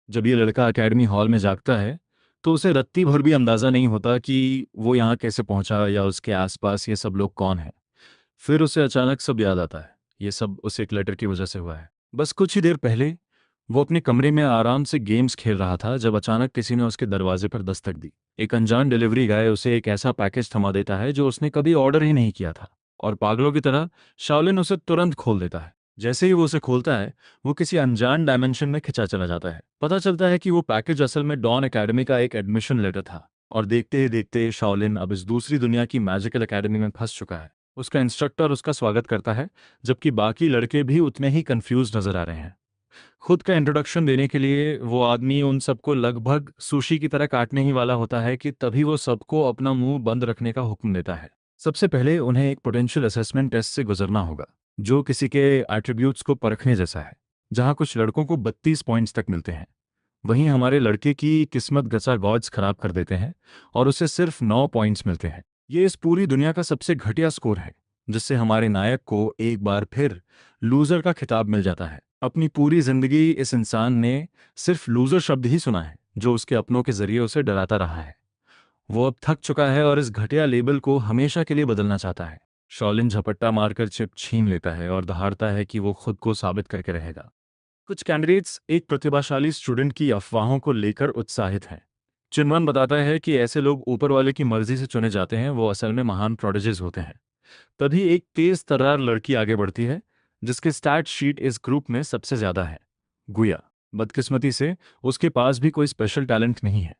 जब ये लड़का एकेडमी हॉल में जागता है तो उसे रत्ती भर भी अंदाज़ा नहीं होता कि वो यहाँ कैसे पहुँचा या उसके आसपास ये सब लोग कौन हैं। फिर उसे अचानक सब याद आता है। ये सब उस एक लेटर की वजह से हुआ है। बस कुछ ही देर पहले वो अपने कमरे में आराम से गेम्स खेल रहा था जब अचानक किसी ने उसके दरवाजे पर दस्तक दी। एक अनजान डिलीवरी गाय उसे एक ऐसा पैकेज थमा देता है जो उसने कभी ऑर्डर ही नहीं किया था, और पागलों की तरह शाओलिन उसे तुरंत खोल देता है। जैसे ही वो उसे खोलता है, वो किसी अनजान डायमेंशन में खिंचा चला जाता है। पता चलता है कि वो पैकेज असल में डॉन एकेडमी का एक एडमिशन लेटर था, और देखते ही देखते शाओलिन अब इस दूसरी दुनिया की मैजिकल एकेडमी में फंस चुका है। उसका इंस्ट्रक्टर उसका स्वागत करता है, जबकि बाकी लड़के भी उतने ही कंफ्यूज नजर आ रहे हैं। खुद का इंट्रोडक्शन देने के लिए वो आदमी उन सबको लगभग सुशी की तरह काटने ही वाला होता है कि तभी वो सबको अपना मुंह बंद रखने का हुक्म देता है। सबसे पहले उन्हें एक पोटेंशियल असेसमेंट टेस्ट से गुजरना होगा, जो किसी के एट्रीब्यूट्स को परखने जैसा है, जहां कुछ लड़कों को 32 पॉइंट्स तक मिलते हैं। वहीं हमारे लड़के की किस्मत गचा गॉड्स खराब कर देते हैं और उसे सिर्फ 9 पॉइंट्स मिलते हैं। ये इस पूरी दुनिया का सबसे घटिया स्कोर है, जिससे हमारे नायक को एक बार फिर लूजर का खिताब मिल जाता है। अपनी पूरी जिंदगी इस इंसान ने सिर्फ लूजर शब्द ही सुना है, जो उसके अपनों के जरिए उसे डराता रहा है। वो अब थक चुका है और इस घटिया लेबल को हमेशा के लिए बदलना चाहता है। शॉलिन झपट्टा मारकर चिप छीन लेता है और दहाड़ता है कि वो खुद को साबित करके रहेगा। कुछ कैंडिडेट्स एक प्रतिभाशाली स्टूडेंट की अफवाहों को लेकर उत्साहित हैं। चिनवन बताता है कि ऐसे लोग ऊपर वाले की मर्जी से चुने जाते हैं, वो असल में महान प्रोडिजीज होते हैं। तभी एक तेज तर्रार लड़की आगे बढ़ती है, जिसके स्टैट शीट इस ग्रुप में सबसे ज्यादा है, गुया। बदकिस्मती से उसके पास भी कोई स्पेशल टैलेंट नहीं है।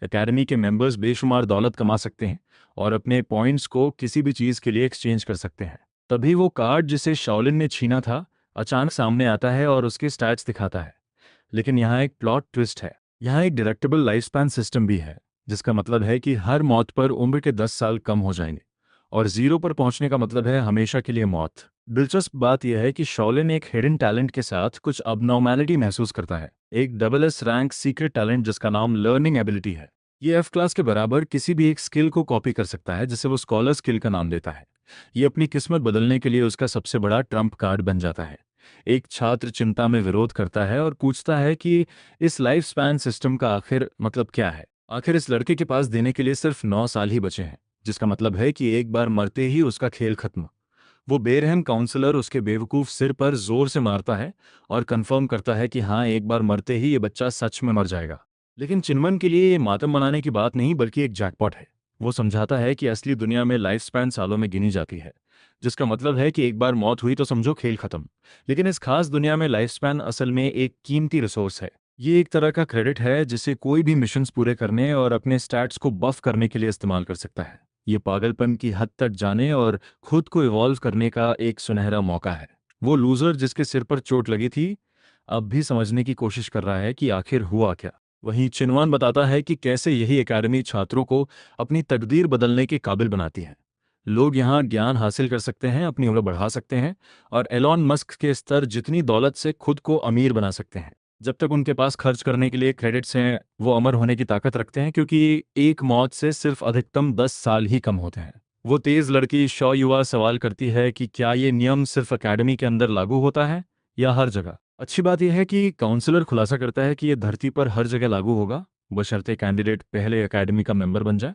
एकेडमी के मेंबर्स बेशुमार दौलत कमा सकते हैं और अपने पॉइंट्स को किसी भी चीज के लिए एक्सचेंज कर सकते हैं। तभी वो कार्ड जिसे शाओलिन ने छीना था अचानक सामने आता है और उसके स्टैट्स दिखाता है। लेकिन यहाँ एक प्लॉट ट्विस्ट है। यहाँ एक डिडक्टेबल लाइफ स्पैन सिस्टम भी है, जिसका मतलब है कि हर मौत पर उम्र के 10 साल कम हो जाएंगे, और जीरो पर पहुंचने का मतलब है हमेशा के लिए मौत। दिलचस्प बात यह है कि शॉलिन एक हिडन टैलेंट के साथ कुछ अबनॉर्मैलिटी महसूस करता है, एक double S rank secret talent जिसका नाम लर्निंग एबिलिटी है। ये एफ क्लास के बराबर किसी भी एक स्किल को कॉपी कर सकता है, जिसे वो स्कॉलर स्किल का नाम देता है। ये अपनी किस्मत बदलने के लिए उसका सबसे बड़ा ट्रम्प कार्ड बन जाता है। एक छात्र चिंता में विरोध करता है और पूछता है कि इस लाइफ स्पैन सिस्टम का आखिर मतलब क्या है। आखिर इस लड़के के पास देने के लिए सिर्फ 9 साल ही बचे हैं, जिसका मतलब है कि एक बार मरते ही उसका खेल खत्म। वो बेरहम काउंसलर उसके बेवकूफ सिर पर जोर से मारता है और कंफर्म करता है कि हाँ, एक बार मरते ही ये बच्चा सच में मर जाएगा। लेकिन चिन्मन के लिए ये मातम मनाने की बात नहीं, बल्कि एक जैकपॉट है। वो समझाता है कि असली दुनिया में लाइफ स्पैन सालों में गिनी जाती है, जिसका मतलब है कि एक बार मौत हुई तो समझो खेल खत्म। लेकिन इस खास दुनिया में लाइफ स्पैन असल में एक कीमती रिसोर्स है। ये एक तरह का क्रेडिट है जिसे कोई भी मिशंस पूरे करने और अपने स्टैट्स को बफ करने के लिए इस्तेमाल कर सकता है। ये पागलपन की हद तक जाने और खुद को इवॉल्व करने का एक सुनहरा मौका है। वो लूजर जिसके सिर पर चोट लगी थी, अब भी समझने की कोशिश कर रहा है कि आखिर हुआ क्या। वहीं चिनवान बताता है कि कैसे यही एकेडमी छात्रों को अपनी तकदीर बदलने के काबिल बनाती है। लोग यहाँ ज्ञान हासिल कर सकते हैं, अपनी उम्र बढ़ा सकते हैं, और एलॉन मस्क के स्तर जितनी दौलत से खुद को अमीर बना सकते हैं। जब तक उनके पास खर्च करने के लिए क्रेडिट्स हैं, वो अमर होने की ताकत रखते हैं, क्योंकि एक मौत से सिर्फ अधिकतम 10 साल ही कम होते हैं। वो तेज लड़की शौ युवा सवाल करती है कि क्या ये नियम सिर्फ एकेडमी के अंदर लागू होता है या हर जगह। अच्छी बात यह है कि काउंसलर खुलासा करता है कि यह धरती पर हर जगह लागू होगा, बशर्ते कैंडिडेट पहले एकेडमी का मेंबर बन जाए।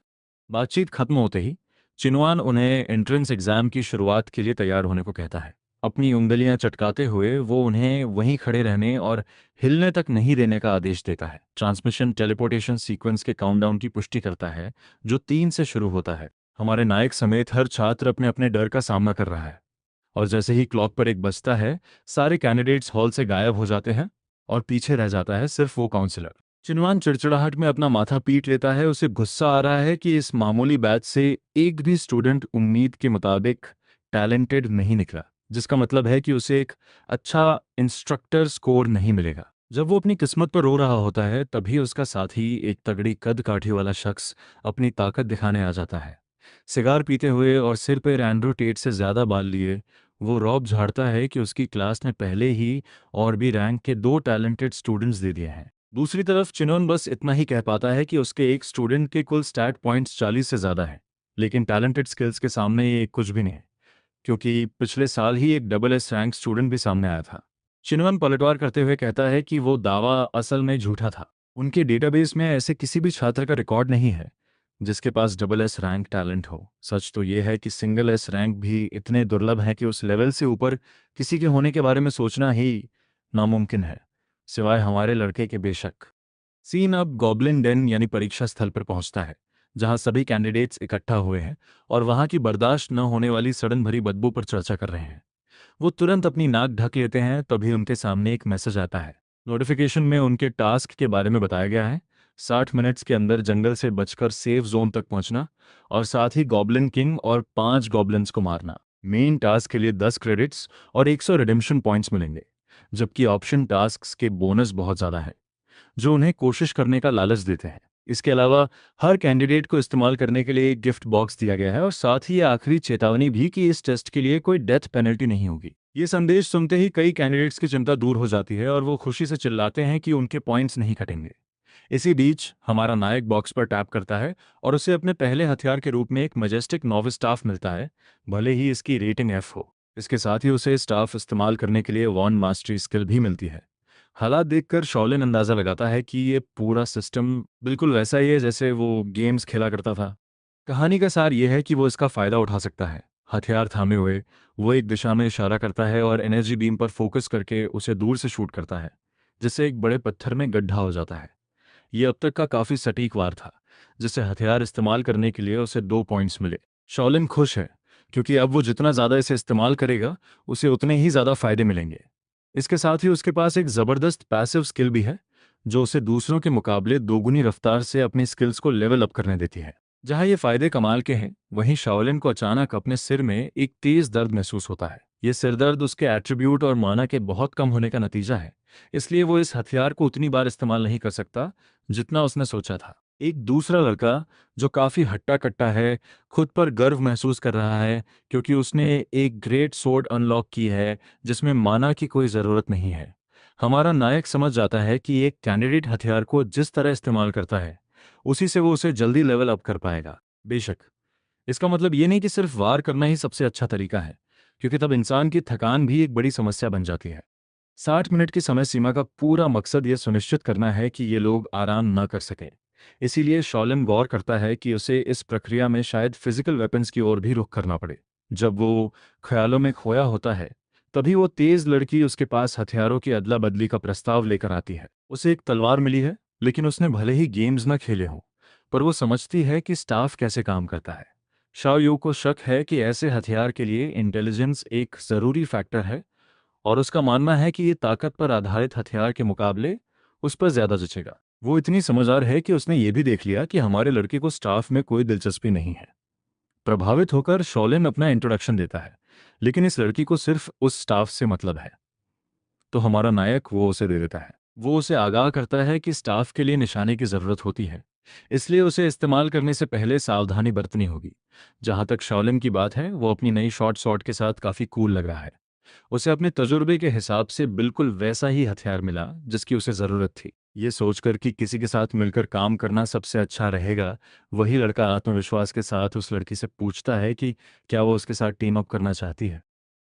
बातचीत खत्म होते ही चिनवान उन्हें एंट्रेंस एग्जाम की शुरुआत के लिए तैयार होने को कहता है। अपनी उंगलियां चटकाते हुए वो उन्हें वहीं खड़े रहने और हिलने तक नहीं देने का आदेश देता है। ट्रांसमिशन टेलीपोर्टेशन सीक्वेंस के काउंटडाउन की पुष्टि करता है, जो 3 से शुरू होता है। हमारे नायक समेत हर छात्र अपने अपने डर का सामना कर रहा है, और जैसे ही क्लॉक पर एक बजता है, सारे कैंडिडेट्स हॉल से गायब हो जाते हैं और पीछे रह जाता है सिर्फ वो काउंसलर। चिनवान चिड़चिड़ाहट में अपना माथा पीट लेता है। उसे गुस्सा आ रहा है कि इस मामूली बैच से एक भी स्टूडेंट उम्मीद के मुताबिक टैलेंटेड नहीं निकला, जिसका मतलब है कि उसे एक अच्छा इंस्ट्रक्टर स्कोर नहीं मिलेगा। जब वो अपनी किस्मत पर रो रहा होता है, तभी उसका साथी, एक तगड़ी कद काठी वाला शख्स, अपनी ताकत दिखाने आ जाता है। सिगार पीते हुए और सिर पर एंड्रू टेट से ज्यादा बाल लिए, वो रौब झाड़ता है कि उसकी क्लास ने पहले ही और भी रैंक के 2 टैलेंटेड स्टूडेंट्स दे दिए हैं। दूसरी तरफ चिनोन बस इतना ही कह पाता है कि उसके एक स्टूडेंट के कुल स्टैट पॉइंट्स 40 से ज़्यादा हैं, लेकिन टैलेंटेड स्किल्स के सामने ये कुछ भी नहीं है, क्योंकि पिछले साल ही एक डबल एस रैंक स्टूडेंट भी सामने आया था। चिनवन पलटवार करते हुए कहता है कि वो दावा असल में झूठा था। उनके डेटाबेस में ऐसे किसी भी छात्र का रिकॉर्ड नहीं है जिसके पास डबल एस रैंक टैलेंट हो। सच तो ये है कि सिंगल एस रैंक भी इतने दुर्लभ हैं कि उस लेवल से ऊपर किसी के होने के बारे में सोचना ही नामुमकिन है, सिवाय हमारे लड़के के बेशक। सीन अब गॉबलिन डेन यानी परीक्षा स्थल पर पहुंचता है, जहां सभी कैंडिडेट्स इकट्ठा हुए हैं और वहां की बर्दाश्त न होने वाली सड़न भरी बदबू पर चर्चा कर रहे हैं। वो तुरंत अपनी नाक ढक लेते हैं, तभी उनके सामने एक मैसेज आता है। नोटिफिकेशन में उनके टास्क के बारे में बताया गया है, 60 मिनट्स के अंदर जंगल से बचकर सेफ जोन तक पहुंचना और साथ ही गॉबलिन किंग और 5 गॉबलिन्स को मारना। मेन टास्क के लिए 10 क्रेडिट्स और 100 रिडेम्पशन पॉइंट्स मिलेंगे, जबकि ऑप्शन टास्क के बोनस बहुत ज़्यादा है जो उन्हें कोशिश करने का लालच देते हैं। इसके अलावा हर कैंडिडेट को इस्तेमाल करने के लिए एक गिफ्ट बॉक्स दिया गया है और साथ ही ये आखिरी चेतावनी भी कि इस टेस्ट के लिए कोई डेथ पेनल्टी नहीं होगी। ये संदेश सुनते ही कई कैंडिडेट्स की चिंता दूर हो जाती है और वो खुशी से चिल्लाते हैं कि उनके पॉइंट्स नहीं कटेंगे। इसी बीच हमारा नायक बॉक्स पर टैप करता है और उसे अपने पहले हथियार के रूप में एक मैजेस्टिक नॉविस स्टाफ मिलता है, भले ही इसकी रेटिंग एफ हो। इसके साथ ही उसे स्टाफ इस्तेमाल करने के लिए वॉन मास्टरी स्किल भी मिलती है। हालात देखकर शॉलिन अंदाजा लगाता है कि ये पूरा सिस्टम बिल्कुल वैसा ही है जैसे वो गेम्स खेला करता था। कहानी का सार ये है कि वो इसका फायदा उठा सकता है। हथियार थामे हुए वो एक दिशा में इशारा करता है और एनर्जी बीम पर फोकस करके उसे दूर से शूट करता है, जिससे एक बड़े पत्थर में गड्ढा हो जाता है। ये अब तक का काफी सटीक वार था, जिससे हथियार इस्तेमाल करने के लिए उसे 2 पॉइंट्स मिले। शॉलिन खुश है क्योंकि अब वो जितना ज्यादा इसे इस्तेमाल करेगा उसे उतने ही ज्यादा फायदे मिलेंगे। इसके साथ ही उसके पास एक जबरदस्त पैसिव स्किल भी है जो उसे दूसरों के मुकाबले दोगुनी रफ्तार से अपनी स्किल्स को लेवल अप करने देती है। जहां ये फायदे कमाल के हैं, वहीं शाओलिन को अचानक अपने सिर में एक तेज दर्द महसूस होता है। ये सिरदर्द उसके एट्रीब्यूट और माना के बहुत कम होने का नतीजा है, इसलिए वो इस हथियार को उतनी बार इस्तेमाल नहीं कर सकता जितना उसने सोचा था। एक दूसरा लड़का जो काफी हट्टा कट्टा है, खुद पर गर्व महसूस कर रहा है क्योंकि उसने एक ग्रेट सोर्ड अनलॉक की है जिसमें माना की कोई ज़रूरत नहीं है। हमारा नायक समझ जाता है कि एक कैंडिडेट हथियार को जिस तरह इस्तेमाल करता है उसी से वो उसे जल्दी लेवल अप कर पाएगा। बेशक इसका मतलब ये नहीं कि सिर्फ वार करना ही सबसे अच्छा तरीका है, क्योंकि तब इंसान की थकान भी एक बड़ी समस्या बन जाती है। 60 मिनट की समय सीमा का पूरा मकसद ये सुनिश्चित करना है कि ये लोग आराम न कर सकें। इसीलिए शॉलिन गौर करता है कि उसे इस प्रक्रिया में शायद फिजिकल वेपन्स की ओर भी रुख करना पड़े। जब वो ख्यालों में खोया होता है, तभी वो तेज लड़की उसके पास हथियारों की अदला बदली का प्रस्ताव लेकर आती है। उसे एक तलवार मिली है, लेकिन उसने भले ही गेम्स न खेले हों, पर वो समझती है कि स्टाफ कैसे काम करता है। शाओ यू को शक है कि ऐसे हथियार के लिए इंटेलिजेंस एक ज़रूरी फैक्टर है और उसका मानना है कि ये ताकत पर आधारित हथियार के मुकाबले उस पर ज्यादा जचेगा। वो इतनी समझदार है कि उसने ये भी देख लिया कि हमारे लड़के को स्टाफ में कोई दिलचस्पी नहीं है। प्रभावित होकर शॉलिन अपना इंट्रोडक्शन देता है, लेकिन इस लड़की को सिर्फ उस स्टाफ से मतलब है, तो हमारा नायक वो उसे दे देता है। वो उसे आगाह करता है कि स्टाफ के लिए निशाने की ज़रूरत होती है, इसलिए उसे इस्तेमाल करने से पहले सावधानी बरतनी होगी। जहाँ तक शॉलिन की बात है, वो अपनी नई शॉर्ट शॉट के साथ काफ़ी कूल लग रहा है। उसे अपने तजुर्बे के हिसाब से बिल्कुल वैसा ही हथियार मिला जिसकी उसे ज़रूरत थी। ये सोचकर कि किसी के साथ मिलकर काम करना सबसे अच्छा रहेगा, वही लड़का आत्मविश्वास के साथ उस लड़की से पूछता है कि क्या वो उसके साथ टीम अप करना चाहती है।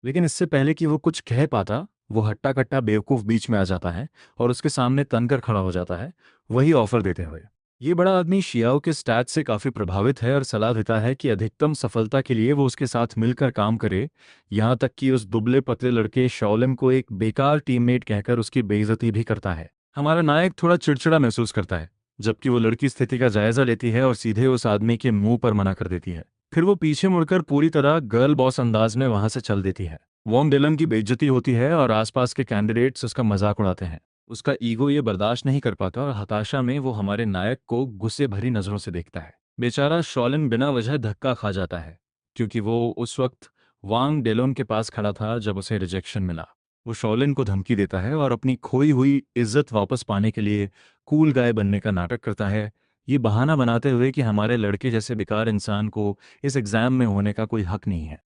लेकिन इससे पहले कि वो कुछ कह पाता, वो हट्टा कट्टा बेवकूफ़ बीच में आ जाता है और उसके सामने तनकर खड़ा हो जाता है, वही ऑफर देते हुए। ये बड़ा आदमी शियाओ के स्टैट से काफ़ी प्रभावित है और सलाह देता है कि अधिकतम सफलता के लिए वो उसके साथ मिलकर काम करे। यहाँ तक कि उस दुबले पतले लड़के शॉलिम को एक बेकार टीममेट कहकर उसकी बेइज्जती भी करता है। हमारा नायक थोड़ा चिड़चिड़ा महसूस करता है, जबकि वो लड़की स्थिति का जायजा लेती है और सीधे उस आदमी के मुंह पर मना कर देती है। फिर वो पीछे मुड़कर पूरी तरह गर्ल बॉस अंदाज में वहां से चल देती है। वॉम डिलन की बेइज्जती होती है और आसपास के कैंडिडेट्स उसका मजाक उड़ाते हैं। उसका ईगो ये बर्दाश्त नहीं कर पाता और हताशा में वो हमारे नायक को गुस्से भरी नजरों से देखता है। बेचारा शॉलिन बिना वजह धक्का खा जाता है, क्योंकि वो उस वक्त वांग डेलोन के पास खड़ा था जब उसे रिजेक्शन मिला। वो शॉलिन को धमकी देता है और अपनी खोई हुई इज्जत वापस पाने के लिए कूल गाय बनने का नाटक करता है, ये बहाना बनाते हुए कि हमारे लड़के जैसे बेकार इंसान को इस एग्जाम में होने का कोई हक नहीं है।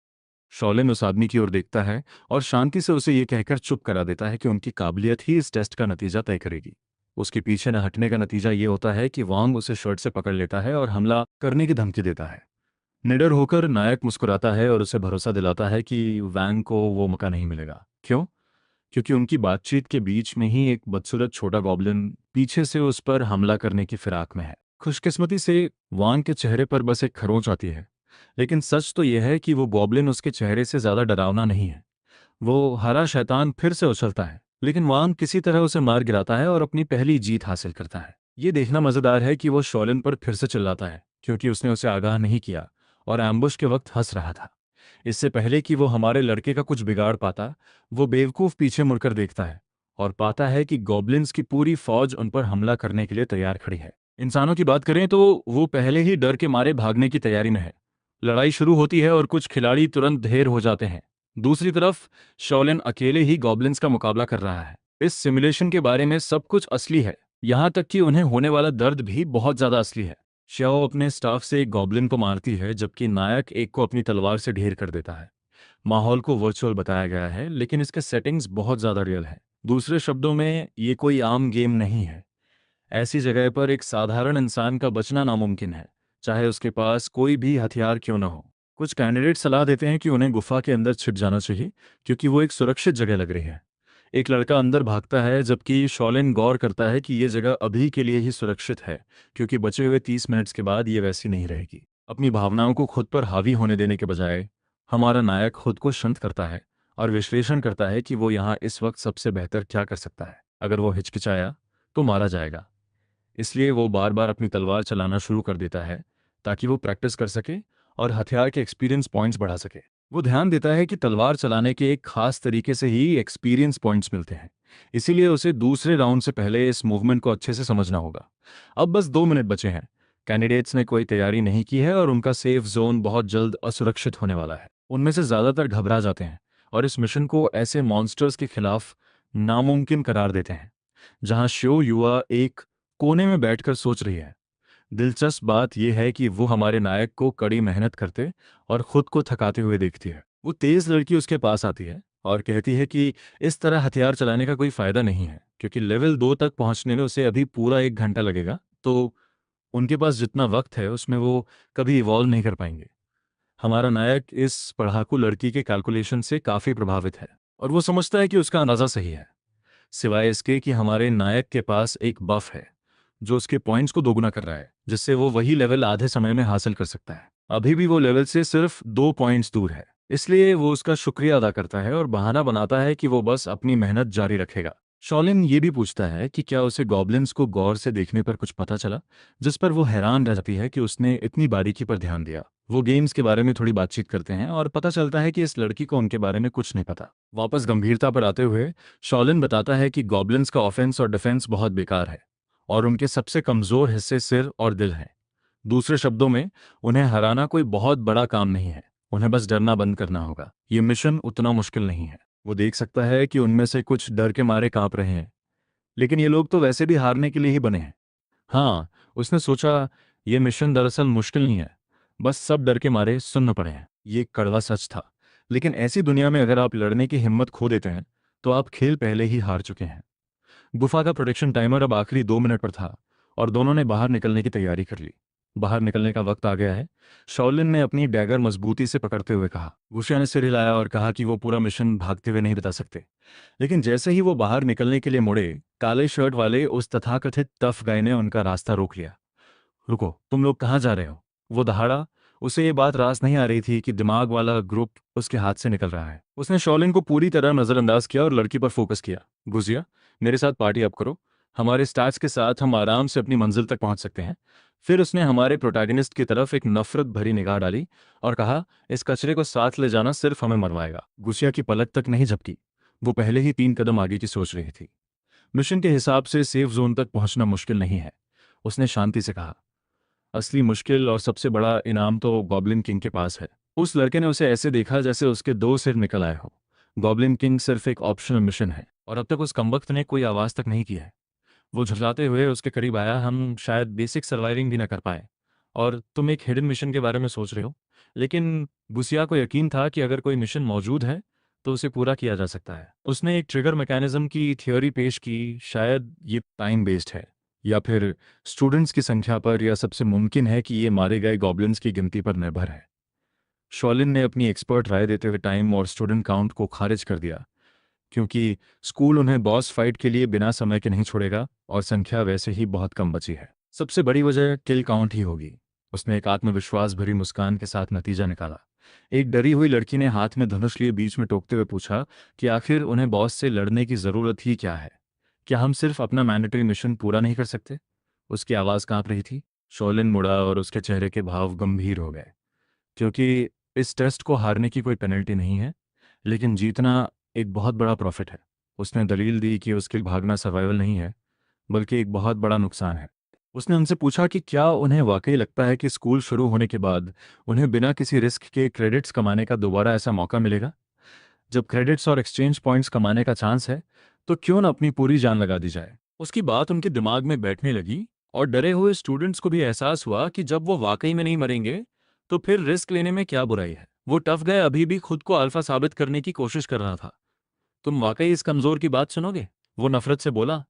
शॉलिन उस आदमी की ओर देखता है और शांति से उसे ये कहकर चुप करा देता है कि उनकी काबिलियत ही इस टेस्ट का नतीजा तय करेगी। उसके पीछे न हटने का नतीजा ये होता है कि वांग उसे शर्ट से पकड़ लेता है और हमला करने की धमकी देता है। निडर होकर नायक मुस्कुराता है और उसे भरोसा दिलाता है कि वैंग को वो मौका नहीं मिलेगा। क्यों? क्योंकि उनकी बातचीत के बीच में ही एक बदसूरत छोटा गॉब्लिन पीछे से उस पर हमला करने की फिराक में है। खुशकिस्मती से वांग के चेहरे पर बस एक खरोंच आती है, लेकिन सच तो यह है कि वो गॉब्लिन उसके चेहरे से ज्यादा डरावना नहीं है। वो हरा शैतान फिर से उछलता है, लेकिन वांग किसी तरह उसे मार गिराता है और अपनी पहली जीत हासिल करता है। ये देखना मजेदार है कि वो शॉलिन पर फिर से चिल्लाता है, क्योंकि उसने उसे आगाह नहीं किया और एम्बुश के वक्त हंस रहा था। इससे पहले कि वो हमारे लड़के का कुछ बिगाड़ पाता, वो बेवकूफ पीछे मुड़कर देखता है और पाता है कि गॉब्लिन्स की पूरी फौज उन पर हमला करने के लिए तैयार खड़ी है। इंसानों की बात करें तो वो पहले ही डर के मारे भागने की तैयारी में है। लड़ाई शुरू होती है और कुछ खिलाड़ी तुरंत ढेर हो जाते हैं। दूसरी तरफ शॉलिन अकेले ही गॉब्लिन्स का मुकाबला कर रहा है। इस सिमुलेशन के बारे में सब कुछ असली है, यहाँ तक कि उन्हें होने वाला दर्द भी बहुत ज्यादा असली है। श्याओ अपने स्टाफ से एक गॉब्लिन को मारती है, जबकि नायक एक को अपनी तलवार से ढेर कर देता है। माहौल को वर्चुअल बताया गया है, लेकिन इसके सेटिंग्स बहुत ज्यादा रियल है। दूसरे शब्दों में, ये कोई आम गेम नहीं है। ऐसी जगह पर एक साधारण इंसान का बचना नामुमकिन है, चाहे उसके पास कोई भी हथियार क्यों न हो। कुछ कैंडिडेट सलाह देते हैं कि उन्हें गुफा के अंदर छिप जाना चाहिए, क्योंकि वो एक सुरक्षित जगह लग रही है। एक लड़का अंदर भागता है, जबकि शॉलिन गौर करता है कि ये जगह अभी के लिए ही सुरक्षित है, क्योंकि बचे हुए 30 मिनट्स के बाद ये वैसी नहीं रहेगी। अपनी भावनाओं को खुद पर हावी होने देने के बजाय हमारा नायक खुद को शांत करता है और विश्लेषण करता है कि वो यहाँ इस वक्त सबसे बेहतर क्या कर सकता है। अगर वो हिचकिचाया तो मारा जाएगा, इसलिए वो बार बार अपनी तलवार चलाना शुरू कर देता है ताकि वो प्रैक्टिस कर सके और हथियार के एक्सपीरियंस पॉइंट्स बढ़ा सके। वो ध्यान देता है कि तलवार चलाने के एक खास तरीके से ही एक्सपीरियंस पॉइंट्स मिलते हैं, इसीलिए उसे दूसरे राउंड से पहले इस मूवमेंट को अच्छे से समझना होगा। अब बस 2 मिनट बचे हैं। कैंडिडेट्स ने कोई तैयारी नहीं की है और उनका सेफ जोन बहुत जल्द असुरक्षित होने वाला है। उनमें से ज़्यादातर घबरा जाते हैं और इस मिशन को ऐसे मॉन्स्टर्स के खिलाफ नामुमकिन करार देते हैं। जहां शो युवा एक कोने में बैठकर सोच रही है। दिलचस्प बात यह है कि वो हमारे नायक को कड़ी मेहनत करते और खुद को थकाते हुए देखती है। वो तेज लड़की उसके पास आती है और कहती है कि इस तरह हथियार चलाने का कोई फायदा नहीं है, क्योंकि लेवल 2 तक पहुंचने में उसे अभी पूरा 1 घंटा लगेगा, तो उनके पास जितना वक्त है उसमें वो कभी इवॉल्व नहीं कर पाएंगे। हमारा नायक इस पढ़ाकू लड़की के कैलकुलेशन से काफी प्रभावित है और वो समझता है कि उसका अंदाजा सही है, सिवाय इसके कि हमारे नायक के पास एक बफ है जो उसके पॉइंट्स को दोगुना कर रहा है, जिससे वो वही लेवल आधे समय में हासिल कर सकता है। अभी भी वो लेवल से सिर्फ 2 पॉइंट्स दूर है, इसलिए वो उसका शुक्रिया अदा करता है और बहाना बनाता है कि वो बस अपनी मेहनत जारी रखेगा। शॉलिन ये भी पूछता है कि क्या उसे गॉब्लिन्स को गौर से देखने पर कुछ पता चला, जिस पर वो हैरान रह जाती है कि उसने इतनी बारीकी पर ध्यान दिया। वो गेम्स के बारे में थोड़ी बातचीत करते हैं और पता चलता है कि इस लड़की को उनके बारे में कुछ नहीं पता। वापस गंभीरता पर आते हुए शॉलिन बताता है कि गॉब्लिन्स का ऑफेंस और डिफेंस बहुत बेकार है और उनके सबसे कमजोर हिस्से सिर और दिल हैं। दूसरे शब्दों में, उन्हें हराना कोई बहुत बड़ा काम नहीं है, उन्हें बस डरना बंद करना होगा। ये मिशन उतना मुश्किल नहीं है। वो देख सकता है कि उनमें से कुछ डर के मारे कांप रहे हैं, लेकिन ये लोग तो वैसे भी हारने के लिए ही बने हैं। हाँ, उसने सोचा, ये मिशन दरअसल मुश्किल नहीं है, बस सब डर के मारे सुन्न पड़े हैं। ये एक कड़वा सच था, लेकिन ऐसी दुनिया में अगर आप लड़ने की हिम्मत खो देते हैं तो आप खेल पहले ही हार चुके हैं। गुफा का प्रोटेक्शन टाइमर अब आखिरी 2 मिनट पर था और दोनों ने बाहर निकलने की तैयारी कर ली। बाहर निकलने का वक्त आ गया है, शॉलिन ने अपनी डैगर मजबूती से पकड़ते हुए कहा। गुशिया ने सिर हिलाया और कहा कि वो पूरा मिशन भागते हुए नहीं बता सकते। लेकिन जैसे ही वो बाहर निकलने के लिए मुड़े, काले शर्ट वाले उस तथाकथित टफ गाय ने उनका रास्ता रोक लिया। रुको, तुम लोग कहाँ जा रहे हो? वो दहाड़ा। उसे ये बात रास नहीं आ रही थी कि दिमाग वाला ग्रुप उसके हाथ से निकल रहा है। उसने शॉलिन को पूरी तरह नजरअंदाज किया और लड़की पर फोकस किया। गुजिया, मेरे साथ पार्टी अप करो, हमारे स्टैट्स के साथ हम आराम से अपनी मंजिल तक पहुंच सकते हैं। फिर उसने हमारे प्रोटैगनिस्ट की तरफ एक नफरत भरी निगाह डाली और कहा, इस कचरे को साथ ले जाना सिर्फ हमें मरवाएगा। गुजिया की पलक तक नहीं झपकी, वो पहले ही 3 कदम आगे की सोच रही थी। मिशन के हिसाब से सेफ जोन तक पहुंचना मुश्किल नहीं है, उसने शांति से कहा। असली मुश्किल और सबसे बड़ा इनाम तो गॉब्लिन किंग के पास है। उस लड़के ने उसे ऐसे देखा जैसे उसके 2 सिर निकल आए हो। गॉब्लिन किंग सिर्फ एक ऑप्शनल मिशन है और अब तक उस कमबख्त ने कोई आवाज तक नहीं की है। वो झुरझुराते हुए उसके करीब आया। हम शायद बेसिक सर्वाइविंग भी ना कर पाए, और तुम एक हिडन मिशन के बारे में सोच रहे हो। लेकिन बुसिया को यकीन था कि अगर कोई मिशन मौजूद है तो उसे पूरा किया जा सकता है। उसने एक ट्रिगर मैकेनिज्म की थ्योरी पेश की। शायद ये टाइम बेस्ड है, या फिर स्टूडेंट्स की संख्या पर, या सबसे मुमकिन है कि ये मारे गए गॉब्लिन्स की गिनती पर निर्भर है। शॉलिन ने अपनी एक्सपर्ट राय देते हुए टाइम और स्टूडेंट काउंट को खारिज कर दिया। क्योंकि स्कूल उन्हें बॉस फाइट के लिए बिना समय के नहीं छोड़ेगा और संख्या वैसे ही बहुत कम बची है। सबसे बड़ी वजह किल काउंट ही होगी। उसने एक आत्मविश्वास भरी मुस्कान के साथ नतीजा निकाला। एक डरी हुई लड़की ने हाथ में धनुष लिए बीच में टोकते हुए पूछा कि आखिर उन्हें बॉस से लड़ने की ज़रूरत ही क्या है? क्या हम सिर्फ अपना मैंडेटरी मिशन पूरा नहीं कर सकते? उसकी आवाज़ कांप रही थी। शॉलिन मुड़ा और उसके चेहरे के भाव गंभीर हो गए। क्योंकि इस टेस्ट को हारने की कोई पेनल्टी नहीं है, लेकिन जीतना एक बहुत बड़ा प्रॉफिट है। उसने दलील दी कि उसके भागना सर्वाइवल नहीं है, बल्कि एक बहुत बड़ा नुकसान है। उसने उनसे पूछा कि क्या उन्हें वाकई लगता है कि स्कूल शुरू होने के बाद उन्हें बिना किसी रिस्क के क्रेडिट्स कमाने का दोबारा ऐसा मौका मिलेगा? जब क्रेडिट्स और एक्सचेंज पॉइंट्स कमाने का चांस है, तो क्यों न अपनी पूरी जान लगा दी जाए? उसकी बात उनके दिमाग में बैठने लगी और डरे हुए स्टूडेंट्स को भी एहसास हुआ कि जब वो वाकई में नहीं मरेंगे, तो फिर रिस्क लेने में क्या बुराई है। वो टफ गाय अभी भी खुद को अल्फा साबित करने की कोशिश कर रहा था। तुम वाकई इस कमजोर की बात सुनोगे? वो नफरत से बोला।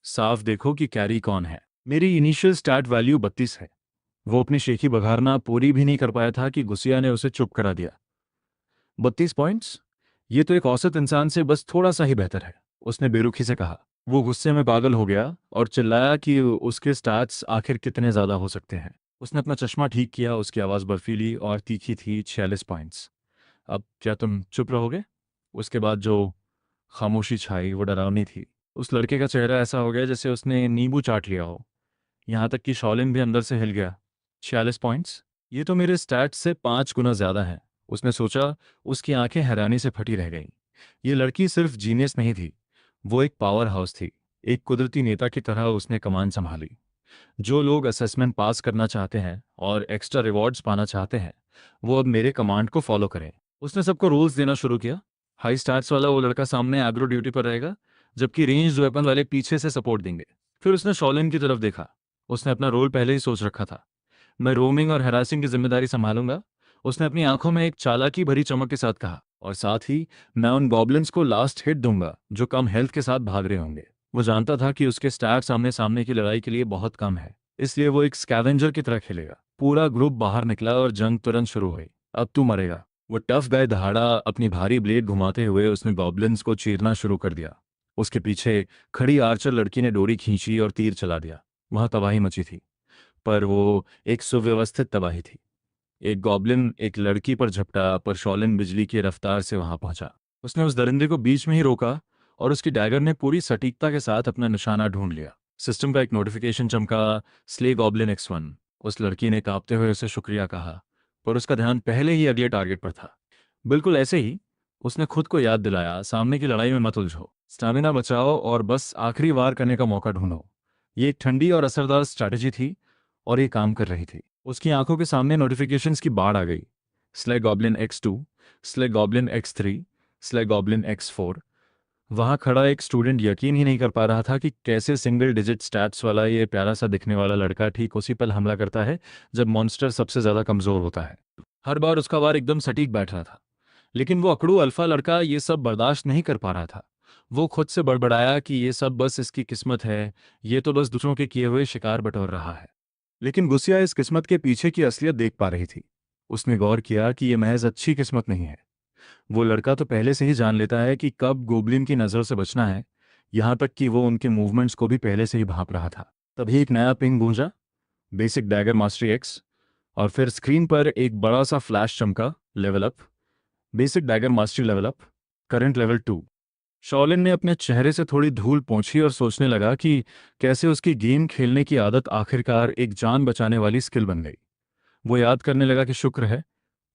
साफ देखो कि कैरी कौन है। मेरी इनिशियल स्टार्ट वैल्यू 32 है। वो अपनी शेखी बघारना पूरी भी नहीं कर पाया था कि गुस्सिया ने उसे चुप करा दिया। 32 पॉइंट्स? ये तो एक औसत इंसान से बस थोड़ा सा ही बेहतर है, उसने बेरुखी से कहा। वो गुस्से में पागल हो गया और चिल्लाया कि उसके स्टैट्स आखिर कितने ज्यादा हो सकते हैं। उसने अपना चश्मा ठीक किया। उसकी आवाज़ बर्फीली और तीखी थी। 46 पॉइंट्स। अब क्या तुम चुप रहोगे? उसके बाद जो खामोशी छाई वो डरावनी थी। उस लड़के का चेहरा ऐसा हो गया जैसे उसने नींबू चाट लिया हो। यहाँ तक कि शॉलिन भी अंदर से हिल गया। 46 पॉइंट्स? ये तो मेरे स्टैट्स से 5 गुना ज़्यादा है, उसने सोचा। उसकी आंखें हैरानी से फटी रह गईं। ये लड़की सिर्फ जीनियस नहीं थी, वो एक पावर हाउस थी। एक कुदरती नेता की तरह उसने कमान संभाली। जो लोग असेसमेंट पास करना चाहते हैं और एक्स्ट्रा रिवॉर्ड्स पाना चाहते हैं, वो अब मेरे कमांड को फॉलो करें। उसने सबको रूल्स देना शुरू किया। हाई स्टैट्स वाला वो लड़का सामने एग्रो ड्यूटी पर रहेगा, जबकि रेंज वेपन वाले पीछे से सपोर्ट देंगे। फिर उसने शॉलिन की तरफ देखा। उसने अपना रोल पहले ही सोच रखा था। मैं रोमिंग और हैरासिंग की जिम्मेदारी संभालूंगा, उसने अपनी आंखों में एक चालाकी भरी चमक के साथ कहा। और साथ ही मैं उन गॉब्लिन्स को लास्ट हिट दूंगा जो कम हेल्थ के साथ भाग रहे होंगे। वो जानता था कि उसके स्टैट सामने सामने की लड़ाई के लिए बहुत कम है, इसलिए वो एक स्कैवेंजर की तरह खेलेगा। पूरा ग्रुप बाहर निकला और जंग तुरंत शुरू हुई। अब तू मरेगा। वो टफ गाय दहाड़ा अपनी भारी ब्लेड घुमाते हुए उसने गॉब्लिन्स को चीरना शुरू कर दिया। उसके पीछे खड़ी आर्चर लड़की ने डोरी खींची और तीर चला दिया। वहां तबाही मची थी, पर वो एक सुव्यवस्थित तबाही थी। एक गॉब्लिन एक लड़की पर झपटा, पर शॉलिन बिजली की रफ्तार से वहां पहुंचा। उसने उस दरिंदे को बीच में ही रोका और उसकी डैगर ने पूरी सटीकता के साथ अपना निशाना ढूंढ लिया। सिस्टम का एक नोटिफिकेशन चमका। Slay goblin X1। उस लड़की ने कांपते हुए उसे शुक्रिया कहा, पर उसका ध्यान पहले ही अगले टारगेट पर था। बिल्कुल ऐसे ही उसने खुद को याद दिलाया, सामने की लड़ाई में मत उलझो, स्टैमिना बचाओ और बस आखिरी वार करने का मौका ढूंढो। ये एक ठंडी और असरदार स्ट्रैटेजी थी और ये काम कर रही थी। उसकी आंखों के सामने नोटिफिकेशंस की बाढ़ आ गई। Slag goblin X2, slag goblin X3, slag goblin X4। वहां खड़ा एक स्टूडेंट यकीन ही नहीं कर पा रहा था कि कैसे सिंगल डिजिट स्टैट्स वाला ये प्यारा सा दिखने वाला लड़का ठीक उसी पल हमला करता है जब मॉन्स्टर सबसे ज्यादा कमजोर होता है। हर बार उसका वार एकदम सटीक बैठ रहा था, लेकिन वो अकड़ू अल्फा लड़का ये सब बर्दाश्त नहीं कर पा रहा था। वो खुद से बड़बड़ाया कि ये सब बस इसकी किस्मत है, ये तो बस दूसरों के किए हुए शिकार बटोर रहा है। लेकिन गुस्सिया इस किस्मत के पीछे की असलियत देख पा रही थी। उसने गौर किया कि यह महज अच्छी किस्मत नहीं है। वो लड़का तो पहले से ही जान लेता है कि कब गोबलिन की नज़र से बचना है, यहाँ तक कि वो उनके मूवमेंट्स को भी पहले से ही भांप रहा था। तभी एक नया पिंग गूंजा, बेसिक डैगर मास्टरी X। और फिर स्क्रीन पर एक बड़ा सा फ्लैश चमका, level up, basic dagger mastery level up, current level 2। Shaolin ने अपने चेहरे से थोड़ी धूल पोंछी और सोचने लगा कि कैसे उसकी गेम खेलने की आदत आखिरकार एक जान बचाने वाली स्किल बन गई। वो याद करने लगा कि शुक्र है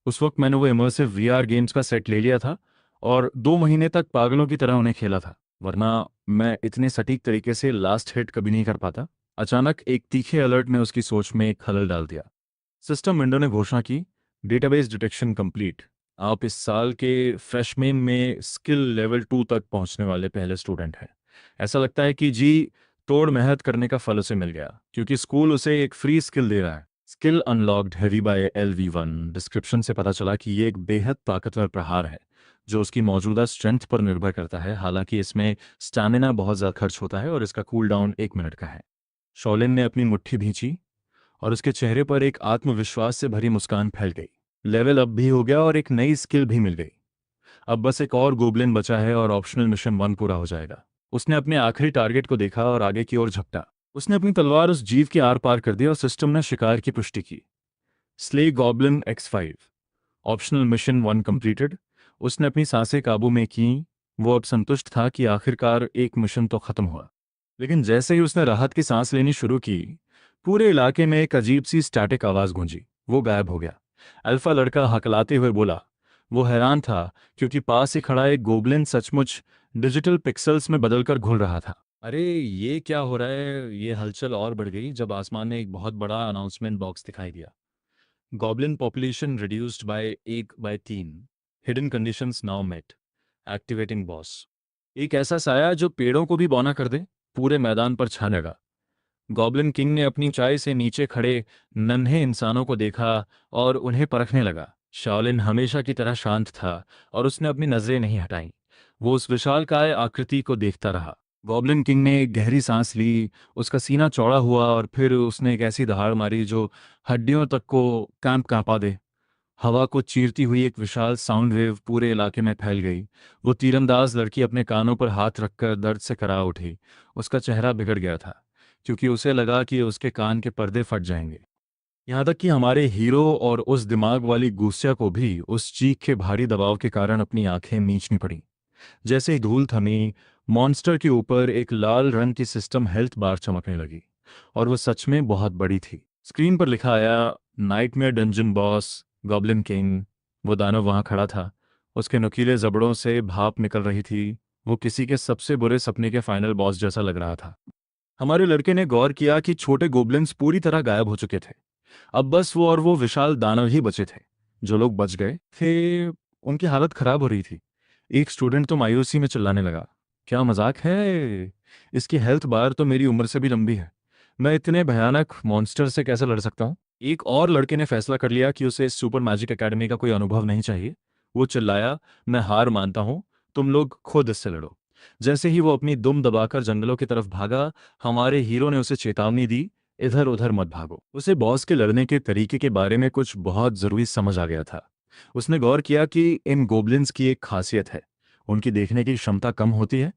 उस वक्त मैंने वो इमर्सिव VR गेम्स का सेट ले लिया था और 2 महीने तक पागलों की तरह उन्हें खेला था, वरना मैं इतने सटीक तरीके से लास्ट हिट कभी नहीं कर पाता। अचानक एक तीखे अलर्ट ने उसकी सोच में एक खलल डाल दिया। सिस्टम विंडो ने घोषणा की, डेटाबेस डिटेक्शन कंप्लीट। आप इस साल के फ्रेशमैन में स्किल लेवल 2 तक पहुंचने वाले पहले स्टूडेंट हैं। ऐसा लगता है कि जी तोड़ मेहनत करने का फल उसे मिल गया, क्योंकि स्कूल उसे एक फ्री स्किल दे रहा है। Skill unlocked heavy by LV1। Description से पता चला कि ये एक बेहद ताकतवर प्रहार है जो उसकी मौजूदा स्ट्रेंथ पर निर्भर करता है। हालांकि इसमें स्टैमिना बहुत ज़्यादा खर्च होता है और इसका कूल डाउन 1 मिनट का है। शॉलिन ने अपनी मुट्ठी भींची और उसके चेहरे पर एक आत्मविश्वास से भरी मुस्कान फैल गई। लेवल अप भी हो गया और एक नई स्किल भी मिल गई। अब बस एक और गोबलिन बचा है और ऑप्शनल मिशन 1 पूरा हो जाएगा। उसने अपने आखिरी टारगेट को देखा और आगे की ओर झपटा। उसने अपनी तलवार उस जीव के आर पार कर दी और सिस्टम ने शिकार की पुष्टि की। Slay goblin X5। Optional mission 1 completed. उसने अपनी सांसें काबू में की। वो अब संतुष्ट था कि आखिरकार एक मिशन तो खत्म हुआ। लेकिन जैसे ही उसने राहत की सांस लेनी शुरू की, पूरे इलाके में एक अजीब सी स्टैटिक आवाज गूंजी। वो गायब हो गया। अल्फा लड़का हकलाते हुए बोला। वो हैरान था क्योंकि पास ही खड़ा एक गोबलिन सचमुच डिजिटल पिक्सल्स में बदलकर घुल रहा था। अरे ये क्या हो रहा है? ये हलचल और बढ़ गई जब आसमान में एक बहुत बड़ा अनाउंसमेंट बॉक्स दिखाई दिया। Goblin population reduced by 1/3। Hidden conditions now met. Activating boss. एक ऐसा साया जो पेड़ों को भी बौना कर दे, पूरे मैदान पर छा लगा। गॉबलिन किंग ने अपनी ऊंचाई से नीचे खड़े नन्हे इंसानों को देखा और उन्हें परखने लगा। शाओलिन हमेशा की तरह शांत था और उसने अपनी नजरें नहीं हटाईं। वो उस विशालकाय आकृति को देखता रहा। गॉबलिन किंग ने एक गहरी सांस ली। उसका सीना चौड़ा हुआ और फिर उसने एक ऐसी दहाड़ मारी जो हड्डियों तक को कांपा दे। हवा को चीरती हुई एक विशाल साउंड वेव पूरे इलाके में फैल गई। वो तीरंदाज लड़की अपने कानों पर हाथ रखकर दर्द से करा उठी। उसका चेहरा बिगड़ गया था क्योंकि उसे लगा कि उसके कान के पर्दे फट जाएंगे। यहाँ तक कि हमारे हीरो और उस दिमाग वाली गुस्सा को भी उस चीख के भारी दबाव के कारण अपनी आंखें मींचनी पड़ी। जैसे ही धूल थमी, मॉन्स्टर के ऊपर एक लाल रंग की सिस्टम हेल्थ बार चमकने लगी और वो सच में बहुत बड़ी थी। स्क्रीन पर लिखा आया, nightmare dungeon boss goblin king. वो दानव वहां खड़ा था। उसके नुकीले जबड़ों से भाप निकल रही थी। वो किसी के सबसे बुरे सपने के फाइनल बॉस जैसा लग रहा था। हमारे लड़के ने गौर किया कि छोटे गोबलिन्स पूरी तरह गायब हो चुके थे। अब बस वो और वो विशाल दानव ही बचे थे। जो लोग बच गए थे उनकी हालत खराब हो रही थी। एक स्टूडेंट तो मायूसी में चिल्लाने लगा, क्या मजाक है? इसकी हेल्थ बार तो मेरी उम्र से भी लंबी है। मैं इतने भयानक मॉन्स्टर से कैसे लड़ सकता हूँ? एक और लड़के ने फैसला कर लिया कि उसे इस सुपर मैजिक एकेडमी का कोई अनुभव नहीं चाहिए। वो चिल्लाया, मैं हार मानता हूँ। तुम लोग खुद इससे लड़ो। जैसे ही वो अपनी दुम दबाकर जंगलों की तरफ भागा, हमारे हीरो ने उसे चेतावनी दी, इधर उधर मत भागो। उसे बॉस के लड़ने के तरीके के बारे में कुछ बहुत जरूरी समझ आ गया था। उसने गौर किया कि इन गोबलिन्स की एक खासियत है। उनकी देखने की क्षमता कम होती है,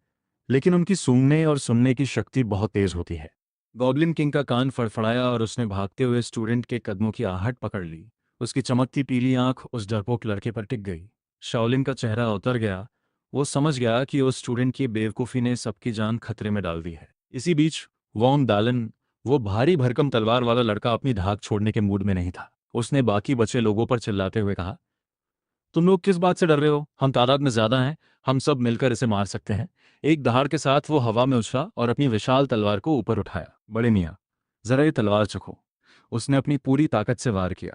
लेकिन उनकी सूंघने और सुनने की शक्ति बहुत तेज होती है। गॉबलिन किंग का कान फड़फड़ाया और उसने भागते हुए स्टूडेंट के कदमों की आहट पकड़ ली। उसकी चमकती पीली आंख उस डरपोक लड़के पर टिक गई। शाओलिन का चेहरा उतर गया। वो समझ गया कि उस स्टूडेंट की बेवकूफ़ी ने सबकी जान खतरे में डाल दी है। इसी बीच वॉन्ग दालन, वो भारी भरकम तलवार वाला लड़का, अपनी धाक छोड़ने के मूड में नहीं था। उसने बाकी बचे लोगों पर चिल्लाते हुए कहा, तुम लोग किस बात से डर रहे हो? हम तादाद में ज्यादा हैं। हम सब मिलकर इसे मार सकते हैं। एक दहाड़ के साथ वो हवा में उछला और अपनी विशाल तलवार को ऊपर उठाया। बड़े मियाँ, जरा ये तलवार चखो। उसने अपनी पूरी ताकत से वार किया,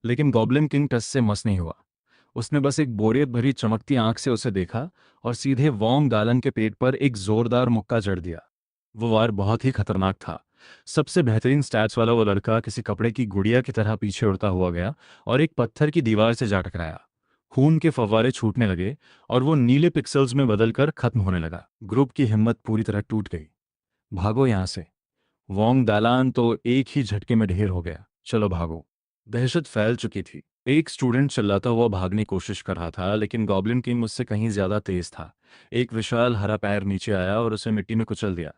लेकिन गॉबलिन किंग टस से मस नहीं हुआ। उसने बस एक बोरियत भरी चमकती आंख से उसे देखा और सीधे वॉन्ग दालन के पेट पर एक जोरदार मुक्का जड़ दिया। वो वार बहुत ही खतरनाक था। सबसे बेहतरीन स्टैट्स वाला वो लड़का किसी कपड़े की गुड़िया की तरह पीछे उड़ता हुआ गया और एक पत्थर की दीवार से जा टकराया। खून के फव्वारे छूटने लगे और वो नीले पिक्सल्स में बदलकर खत्म होने लगा। ग्रुप की हिम्मत पूरी तरह टूट गई। भागो यहां से। वोंग दालान तो एक ही झटके में ढेर हो गया। चलो भागो। दहशत फैल चुकी थी। एक स्टूडेंट चिल्लाता हुआ भागने की कोशिश कर रहा था, लेकिन गॉबलिन किंग मुझसे कहीं ज्यादा तेज था। एक विशाल हरा पैर नीचे आया और उसे मिट्टी में कुचल दिया।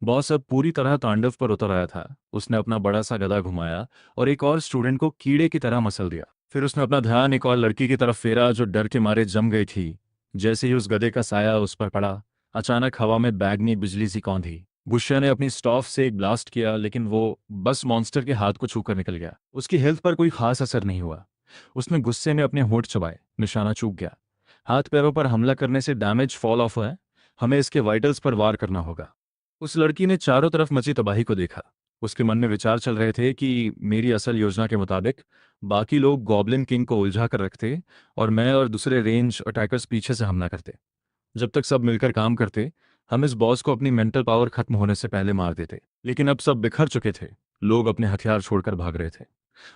बॉस अब पूरी तरह तांडव पर उतर आया था। उसने अपना बड़ा सा गदा घुमाया और एक और स्टूडेंट को कीड़े की तरह मसल दिया। फिर उसने अपना ध्यान एक और लड़की की तरफ फेरा जो डर के मारे जम गई थी। जैसे ही उस गधे का साया उस पर पड़ा, अचानक हवा में बैगनी बिजली सी कौंधी। बुशिया ने अपनी स्टॉफ से एक ब्लास्ट किया, लेकिन वो बस मॉन्स्टर के हाथ को छूकर निकल गया। उसकी हेल्थ पर कोई खास असर नहीं हुआ। उसने गुस्से में अपने होंठ चबाए। निशाना चूक गया। हाथ पैरों पर हमला करने से डैमेज फॉल ऑफ है। हमें इसके वाइटल्स पर वार करना होगा। उस लड़की ने चारों तरफ मची तबाही को देखा। उसके मन में विचार चल रहे थे कि मेरी असल योजना के मुताबिक बाकी लोग गॉबलिन किंग को उलझा कर रखते और मैं और दूसरे रेंज अटैकर्स पीछे से हमला करते। जब तक सब मिलकर काम करते, हम इस बॉस को अपनी मेंटल पावर खत्म होने से पहले मार देते। लेकिन अब सब बिखर चुके थे। लोग अपने हथियार छोड़कर भाग रहे थे।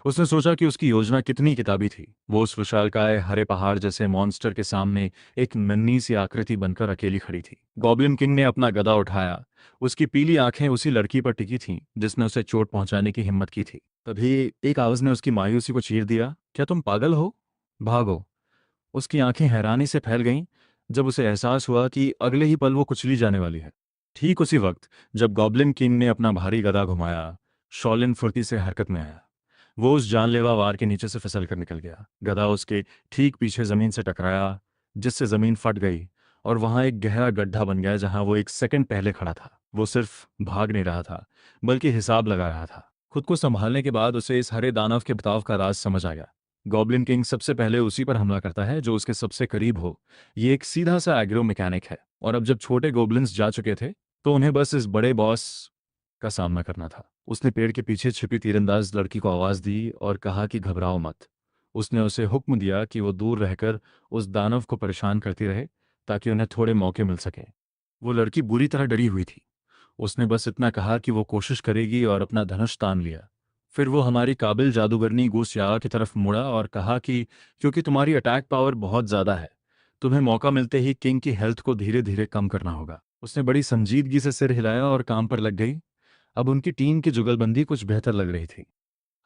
उसने सोचा कि उसकी योजना कितनी किताबी थी। वो उस विशालकाय हरे पहाड़ जैसे मॉन्स्टर के सामने एक नन्ही सी आकृति बनकर अकेली खड़ी थी। गॉबलिन किंग ने अपना गदा उठाया। उसकी पीली आंखें उसी लड़की पर टिकी थीं जिसने उसे चोट पहुंचाने की हिम्मत की थी। तभी एक आवाज ने उसकी मायूसी को चीर दिया, क्या तुम पागल हो? भागो। उसकी आंखें हैरानी से फैल गईं जब उसे एहसास हुआ कि अगले ही पल वो कुचली जाने वाली है। ठीक उसी वक्त जब गॉब्लिन किंग ने अपना भारी गदा घुमाया, शॉलिन फुर्ती से हरकत में आया। वो उस जानलेवा वार के नीचे से फिसल कर निकल गया। गदा उसके ठीक पीछे जमीन से टकराया, जिससे जमीन फट गई और वहां एक गहरा गड्ढा बन गया जहां वो एक सेकंड पहले खड़ा था। वो सिर्फ भाग नहीं रहा था, बल्कि हिसाब लगा रहा था। खुद को संभालने के बाद उसे इस हरे दानव के बर्ताव का राज समझ आ गया। गॉब्लिन किंग सबसे पहले उसी पर हमला करता है जो उसके सबसे करीब हो। ये एक सीधा सा एग्रो मैकेनिक है, और अब जब छोटे गोब्लिन्स जा चुके थे तो उन्हें बस इस बड़े बॉस का सामना करना था। उसने पेड़ के पीछे छिपी तीरंदाज लड़की को आवाज दी और कहा कि घबराओ मत। उसने उसे हुक्म दिया कि वो दूर रहकर उस दानव को परेशान करती रहे ताकि उन्हें थोड़े मौके मिल सके। वो लड़की बुरी तरह डरी हुई थी। उसने बस इतना कहा कि वो कोशिश करेगी और अपना धनुष तान लिया। फिर वो हमारी काबिल जादूगरनी गूस यागा की तरफ मुड़ा और कहा कि क्योंकि तुम्हारी अटैक पावर बहुत ज़्यादा है, तुम्हें मौका मिलते ही किंग की हेल्थ को धीरे धीरे कम करना होगा। उसने बड़ी संजीदगी से सिर हिलाया और काम पर लग गई। अब उनकी टीम की जुगलबंदी कुछ बेहतर लग रही थी।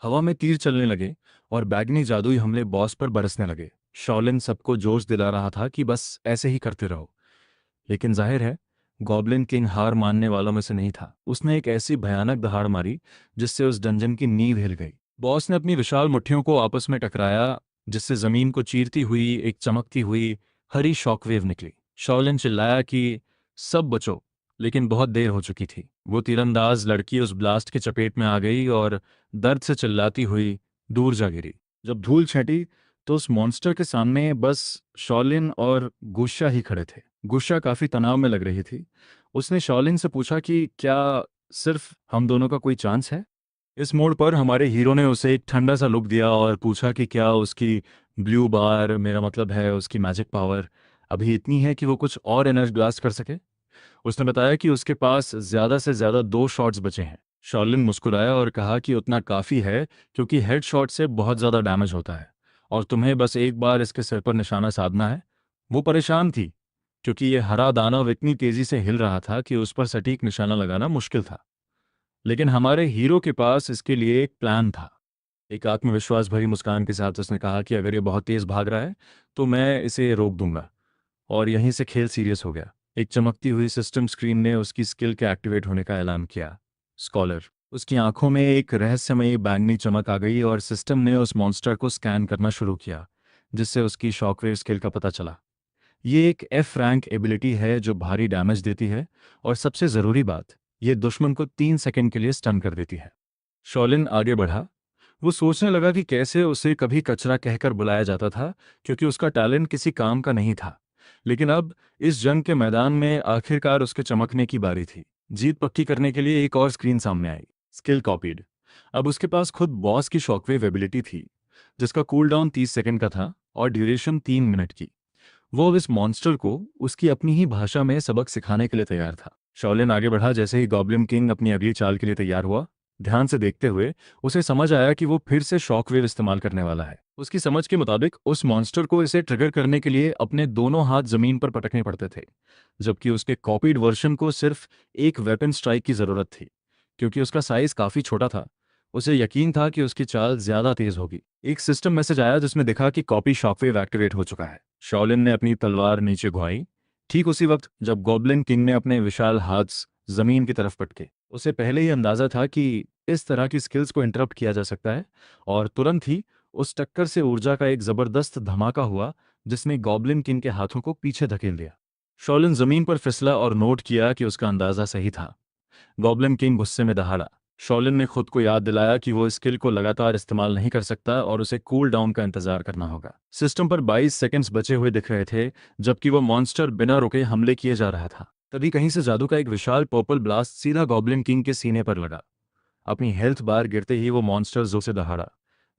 हवा में तीर चलने लगे और बैगनी जादुई हमले बॉस पर बरसने लगे। शॉलिन सबको जोश दिला रहा था कि बस ऐसे ही करते रहो। लेकिन जाहिर है, गॉब्लिन किंग हार मानने वालों में से नहीं था। उसने एक ऐसी भयानक दहाड़ मारी जिससे उस डंजन की नींव हिल गई। बॉस ने अपनी विशाल मुट्ठियों को आपस में टकराया, जिससे जमीन को चीरती हुई एक चमकती हुई हरी शॉकवेव निकली। शॉलिन चिल्लाया कि सब बचो, लेकिन बहुत देर हो चुकी थी। वो तीरंदाज लड़की उस ब्लास्ट की चपेट में आ गई और दर्द से चिल्लाती हुई दूर जा गिरी। जब धूल छंटी तो उस मॉन्स्टर के सामने बस शॉलिन और गुस्सा ही खड़े थे। गुस्सा काफी तनाव में लग रही थी। उसने शॉलिन से पूछा कि क्या सिर्फ हम दोनों का कोई चांस है। इस मोड़ पर हमारे हीरो ने उसे एक ठंडा सा लुक दिया और पूछा कि क्या उसकी ब्लू बार, मेरा मतलब है उसकी मैजिक पावर, अभी इतनी है कि वो कुछ और एनर्जी ब्लास्ट कर सके। उसने बताया कि उसके पास ज्यादा से ज्यादा 2 शॉट्स बचे हैं। शॉलिन मुस्कुराया और कहा कि उतना काफी है, क्योंकि हेड शॉट से बहुत ज्यादा डैमेज होता है और तुम्हें बस एक बार इसके सिर पर निशाना साधना है। वो परेशान थी, क्योंकि ये हरा दानव इतनी तेजी से हिल रहा था कि उस पर सटीक निशाना लगाना मुश्किल था। लेकिन हमारे हीरो के पास इसके लिए एक प्लान था। एक आत्मविश्वास भरी मुस्कान के साथ उसने कहा कि अगर ये बहुत तेज भाग रहा है तो मैं इसे रोक दूंगा। और यहीं से खेल सीरियस हो गया। एक चमकती हुई सिस्टम स्क्रीन ने उसकी स्किल के एक्टिवेट होने का ऐलान किया, स्कॉलर। उसकी आंखों में एक रहस्यमयी बैंगनी चमक आ गई और सिस्टम ने उस मॉन्स्टर को स्कैन करना शुरू किया, जिससे उसकी शॉकवेव स्किल का पता चला। ये एक एफ रैंक एबिलिटी है जो भारी डैमेज देती है, और सबसे ज़रूरी बात, ये दुश्मन को 3 सेकंड के लिए स्टन कर देती है। शॉलिन आगे बढ़ा। वो सोचने लगा कि कैसे उसे कभी कचरा कहकर बुलाया जाता था, क्योंकि उसका टैलेंट किसी काम का नहीं था। लेकिन अब इस जंग के मैदान में आखिरकार उसके चमकने की बारी थी। जीत पक्की करने के लिए एक और स्क्रीन सामने आई, स्किल कॉपीड। अब उसके पास खुद बॉस की शॉकवेव एबिलिटी थी, जिसका कूलडाउन 30 सेकंड का था और ड्यूरेशन 3 मिनट की। वो अब इस मॉन्स्टर को उसकी अपनी ही भाषा में सबक सिखाने के लिए तैयार था। शॉलिन आगे बढ़ा। जैसे ही गॉब्लिन किंग अपनी अगली चाल के लिए तैयार हुआ, ध्यान से देखते हुए उसे समझ आया कि वो फिर से शॉकवेव इस्तेमाल करने वाला है। उसकी समझ के मुताबिक उस मॉन्स्टर को इसे ट्रिगर करने के लिए अपने दोनों हाथ जमीन पर पटकने पड़ते थे, जबकि उसके कॉपीड वर्जन को सिर्फ एक वेपन स्ट्राइक की जरूरत थी। क्योंकि उसका साइज काफी छोटा था, उसे यकीन था कि उसकी चाल ज्यादा तेज होगी। एक सिस्टम मैसेज आया जिसमें दिखा कि कॉपी शॉकवेव एक्टिवेट हो चुका है। शॉलिन ने अपनी तलवार नीचे घुमाई, ठीक उसी वक्त जब गॉब्लिन किंग ने अपने विशाल हाथ जमीन की तरफ पटके। उसे पहले ही अंदाजा था कि इस तरह की स्किल्स को इंटरप्ट किया जा सकता है, और तुरंत ही उस टक्कर से ऊर्जा का एक जबरदस्त धमाका हुआ जिसने गॉब्लिन किंग के हाथों को पीछे धकेल दिया। शॉलिन जमीन पर फिसला और नोट किया कि उसका अंदाजा सही था। गॉब्लिन किंग गुस्से में दहाड़ा। शॉलिन ने खुद को याद दिलाया कि वो स्किल को लगातार इस्तेमाल नहीं कर सकता और उसे कूल डाउन का इंतजार करना होगा। सिस्टम पर 22 सेकंड्स बचे हुए दिख रहे थे, जबकि वो मॉन्स्टर बिना रुके हमले किए जा रहा था। तभी कहीं से जादू का एक विशाल पर्पल ब्लास्ट सीधा गॉब्लिन किंग के सीने पर लगा। अपनी हेल्थ बार गिरते ही वो मॉन्स्टर जोर से दहाड़ा।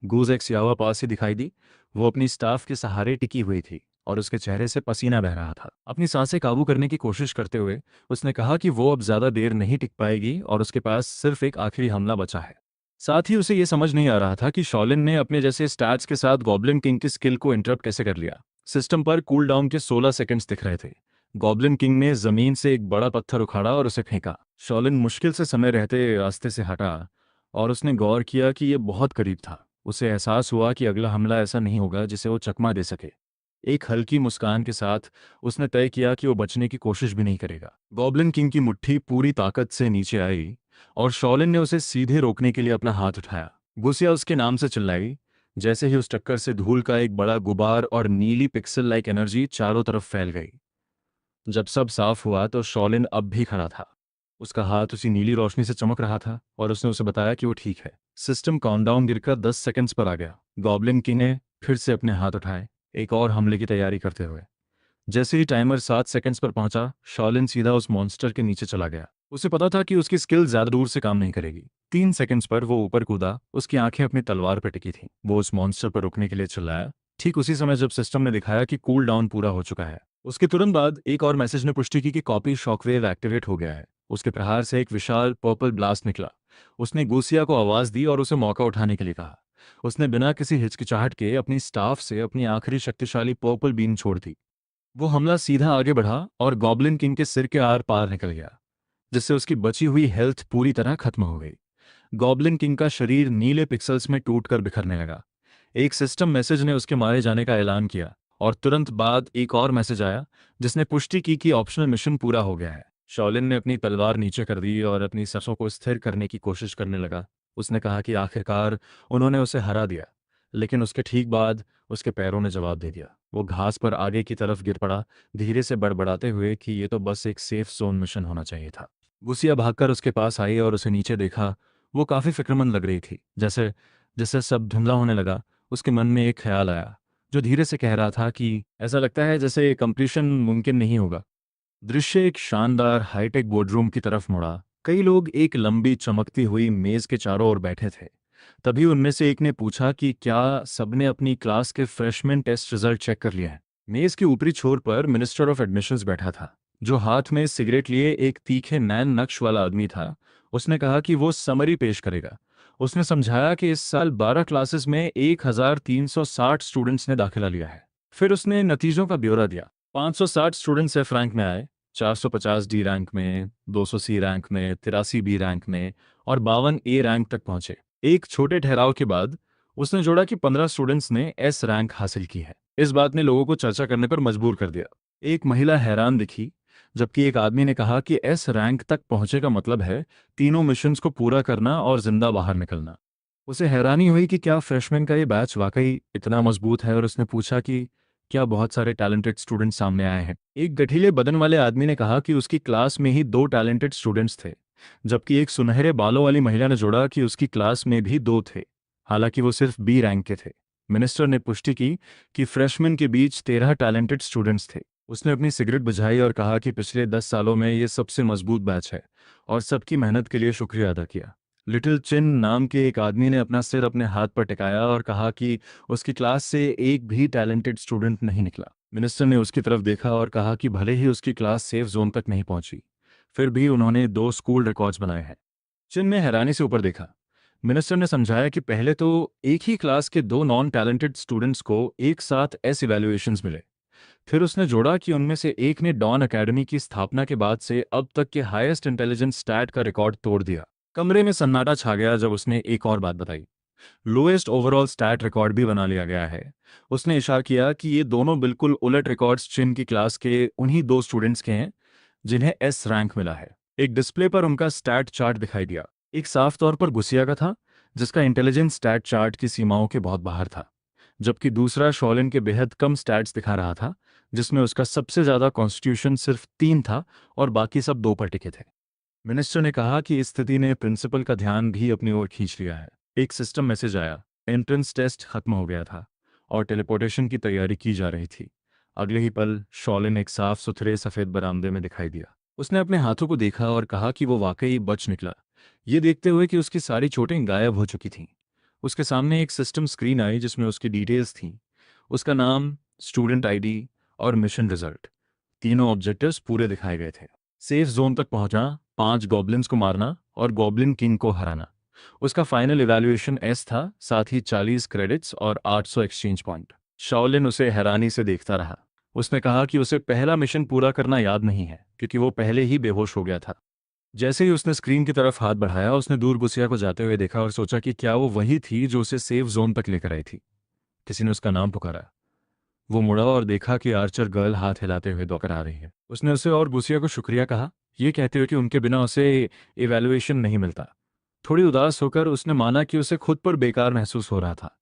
गूज एक सियावा पास ही दिखाई दी। वो अपनी स्टाफ के सहारे टिकी हुई थी और उसके चेहरे से पसीना बह रहा था। अपनी सांसें काबू करने की कोशिश करते हुए उसने कहा कि वो अब ज्यादा देर नहीं टिक पाएगी और उसके पास सिर्फ एक आखिरी हमला बचा है। साथ ही उसे यह समझ नहीं आ रहा था कि शॉलिन ने अपने जैसे स्टैट्स के साथ गॉब्लिन किंग की स्किल को इंटरप्ट कैसे कर लिया। सिस्टम पर कूल डाउन के 16 सेकंड्स दिख रहे थे। गॉब्लिन किंग ने जमीन से एक बड़ा पत्थर उखाड़ा और उसे फेंका। शॉलिन मुश्किल से समय रहते रास्ते से हटा और उसने गौर किया कि यह बहुत करीब था। उसे एहसास हुआ कि अगला हमला ऐसा नहीं होगा जिसे वो चकमा दे सके। एक हल्की मुस्कान के साथ उसने तय किया कि वो बचने की कोशिश भी नहीं करेगा। गॉब्लिन किंग की मुट्ठी पूरी ताकत से नीचे आई और शॉलिन ने उसे सीधे रोकने के लिए अपना हाथ उठाया। गुसिया उसके नाम से चिल्लाई। जैसे ही उस टक्कर से धूल का एक बड़ा गुबार और नीली पिक्सल लाइक एनर्जी चारों तरफ फैल गई। जब सब साफ हुआ तो शॉलिन अब भी खड़ा था। उसका हाथ उसी नीली रोशनी से चमक रहा था और उसने उसे बताया कि वो ठीक है। सिस्टम काउंटडाउन गिरकर 10 सेकंड्स पर आ गया। गॉब्लिन किंग ने फिर से अपने हाथ उठाए, एक और हमले की तैयारी करते हुए। जैसे ही टाइमर 7 सेकंड्स पर पहुंचा, शॉलिन सीधा उस मॉन्स्टर के नीचे चला गया। उसे पता था कि उसकी स्किल ज्यादा दूर से काम नहीं करेगी। 3 सेकंड्स पर वो ऊपर कूदा, उसकी आंखें अपनी तलवार पर टिकी थीं। वो उस मॉन्स्टर पर रुकने के लिए चिल्लाया, ठीक उसी समय जब सिस्टम ने दिखाया कि कूल डाउन पूरा हो चुका है। उसके तुरंत बाद एक और मैसेज ने पुष्टि की कि कॉपी शॉकवेव एक्टिवेट हो गया है। उसके प्रहार से एक विशाल पर्पल ब्लास्ट निकला। उसने गुसिया को आवाज दी और उसे मौका उठाने के लिए कहा। उसने बिना किसी हिचकिचाहट के अपनी स्टाफ से अपनी आखिरी शक्तिशाली पर्पल बीन छोड़ दी। वो हमला सीधा आगे बढ़ा और गॉब्लिन किंग के सिर के आर पार निकल गया, जिससे उसकी बची हुई हेल्थ पूरी तरह खत्म हो गई। गॉब्लिन किंग का शरीर नीले पिक्सल्स में टूटकर बिखरने लगा। एक सिस्टम मैसेज ने उसके मारे जाने का ऐलान किया और तुरंत बाद एक और मैसेज आया जिसने पुष्टि की कि ऑप्शनल मिशन पूरा हो गया है। शॉलिन ने अपनी तलवार नीचे कर दी और अपनी सांसों को स्थिर करने की कोशिश करने लगा। उसने कहा कि आखिरकार उन्होंने उसे हरा दिया, लेकिन उसके ठीक बाद उसके पैरों ने जवाब दे दिया। वो घास पर आगे की तरफ गिर पड़ा, धीरे से बड़बड़ाते हुए कि ये तो बस एक सेफ जोन मिशन होना चाहिए था। गुसिया भागकर उसके पास आई और उसे नीचे देखा। वो काफी फिक्रमंद लग रही थी। जैसे जैसे सब धुंधला होने लगा, उसके मन में एक ख्याल आया जो धीरे से कह रहा था कि ऐसा लगता है जैसे कंप्लीशन मुमकिन नहीं होगा। दृश्य एक शानदार हाईटेक बोर्डरूम की तरफ मुड़ा। कई लोग एक लंबी चमकती हुई मेज के चारों ओर बैठे थे। तभी उनमें से एक ने पूछा कि क्या सबने अपनी क्लास के फ्रेशमैन टेस्ट रिजल्ट चेक कर लिए हैं। मेज के ऊपरी छोर पर मिनिस्टर ऑफ एडमिशंस बैठा था, जो हाथ में सिगरेट लिए एक तीखे नैन नक्श वाला आदमी था। उसने कहा कि वो समरी पेश करेगा। उसने समझाया कि इस साल 12 क्लासेस में 1360 स्टूडेंट्स ने दाखिला लिया है। फिर उसने नतीजों का ब्यौरा दिया। 560 स्टूडेंट्स एफ रैंक में आए, 450 डी रैंक में, 200 सी रैंक में, 83 बी रैंक में और 52 ए रैंक तक पहुंचे। एक छोटे ठहराव के बाद उसने जोड़ा कि 15 स्टूडेंट्स ने एस रैंक हासिल की है। इस बात ने लोगों को चर्चा करने पर मजबूर कर दिया। एक महिला हैरान दिखी, जबकि एक आदमी ने कहा कि एस रैंक तक पहुंचे का मतलब है तीनों मिशंस को पूरा करना और जिंदा बाहर निकलना। उसे हैरानी हुई कि क्या फ्रेशमैन का ये बैच वाकई इतना मजबूत है और उसने पूछा कि क्या बहुत सारे टैलेंटेड स्टूडेंट्स सामने आए हैं। एक गठीले बदन वाले आदमी ने कहा कि उसकी क्लास में ही 2 टैलेंटेड स्टूडेंट्स थे, जबकि एक सुनहरे बालों वाली महिला ने जोड़ा कि उसकी क्लास में भी 2 थे, हालांकि वो सिर्फ बी रैंक के थे। मिनिस्टर ने पुष्टि की कि फ्रेशमैन के बीच 13 टैलेंटेड स्टूडेंट्स थे। उसने अपनी सिगरेट बुझाई और कहा कि पिछले 10 सालों में ये सबसे मजबूत बैच है और सबकी मेहनत के लिए शुक्रिया अदा किया। लिटिल चिन नाम के एक आदमी ने अपना सिर अपने हाथ पर टिकाया और कहा कि उसकी क्लास से एक भी टैलेंटेड स्टूडेंट नहीं निकला। मिनिस्टर ने उसकी तरफ देखा और कहा कि भले ही उसकी क्लास सेफ जोन तक नहीं पहुंची, फिर भी उन्होंने 2 स्कूल रिकॉर्ड्स बनाए हैं। चिन ने हैरानी से ऊपर देखा। मिनिस्टर ने समझाया कि पहले तो एक ही क्लास के 2 नॉन टैलेंटेड स्टूडेंट्स को एक साथ एस इवैल्यूएशंस मिले। फिर उसने जोड़ा कि उनमें से एक ने डॉन एकेडमी की स्थापना के बाद से अब तक के हाईएस्ट इंटेलिजेंस स्टैट का रिकॉर्ड तोड़ दिया। कमरे में सन्नाटा छा गया जब उसने एक और बात बताई। लोएस्ट ओवरऑल स्टैट रिकॉर्ड भी बना लिया गया है। उसने इशारा किया कि ये दोनों बिल्कुल उलट रिकॉर्ड्स चिन की क्लास के उन्हीं 2 स्टूडेंट्स के हैं जिन्हें एस रैंक मिला है। एक डिस्प्ले पर उनका स्टैट चार्ट दिखाई दिया। एक साफ तौर पर गुसिया का था, जिसका इंटेलिजेंस स्टैट चार्ट की सीमाओं के बहुत बाहर था, जबकि दूसरा शॉलिन के बेहद कम स्टैट्स दिखा रहा था, जिसमें उसका सबसे ज्यादा कॉन्स्टिट्यूशन सिर्फ 3 था और बाकी सब 2 पर टिके थे। मिनिस्टर ने कहा कि इस स्थिति ने प्रिंसिपल का ध्यान भी अपनी ओर खींच लिया है। एक सिस्टम मैसेज आया। एंट्रेंस टेस्ट खत्म हो गया था और टेलीपोर्टेशन की तैयारी की जा रही थी। अगले ही पल शॉलिन एक साफ सुथरे सफेद बरामदे में दिखाई दिया। उसने अपने हाथों को देखा और कहा कि वो वाकई बच निकला, ये देखते हुए कि उसकी सारी चोटें गायब हो चुकी थीं। उसके सामने एक सिस्टम स्क्रीन आई जिसमें उसकी डिटेल्स थीं, उसका नाम, स्टूडेंट आईडी और मिशन रिजल्ट। तीनों ऑब्जेक्टिव्स पूरे दिखाए गए थे। सेफ जोन तक पहुंचा, 5 गॉब्लिन्स को मारना और गॉब्लिन किंग को हराना। उसका फाइनल इवैल्यूएशन एस था, साथ ही 40 क्रेडिट्स और 800 एक्सचेंज पॉइंट। शाओलिन उसे हैरानी से देखता रहा। उसने कहा कि उसे पहला मिशन पूरा करना याद नहीं है क्योंकि वो पहले ही बेहोश हो गया था। जैसे ही उसने स्क्रीन की तरफ हाथ बढ़ाया, उसने दूर गुसिया को जाते हुए देखा और सोचा कि क्या वो वही थी जो उसे सेफ जोन तक लेकर आई थी। किसी ने उसका नाम पुकारा। वो मुड़ा और देखा कि आर्चर गर्ल हाथ हिलाते हुए दौड़ आ रही है। उसने उसे और गुसिया को शुक्रिया कहा, ये कहते हुए कि उनके बिना उसे इवैल्यूएशन नहीं मिलता। थोड़ी उदास होकर उसने माना कि उसे खुद पर बेकार महसूस हो रहा था,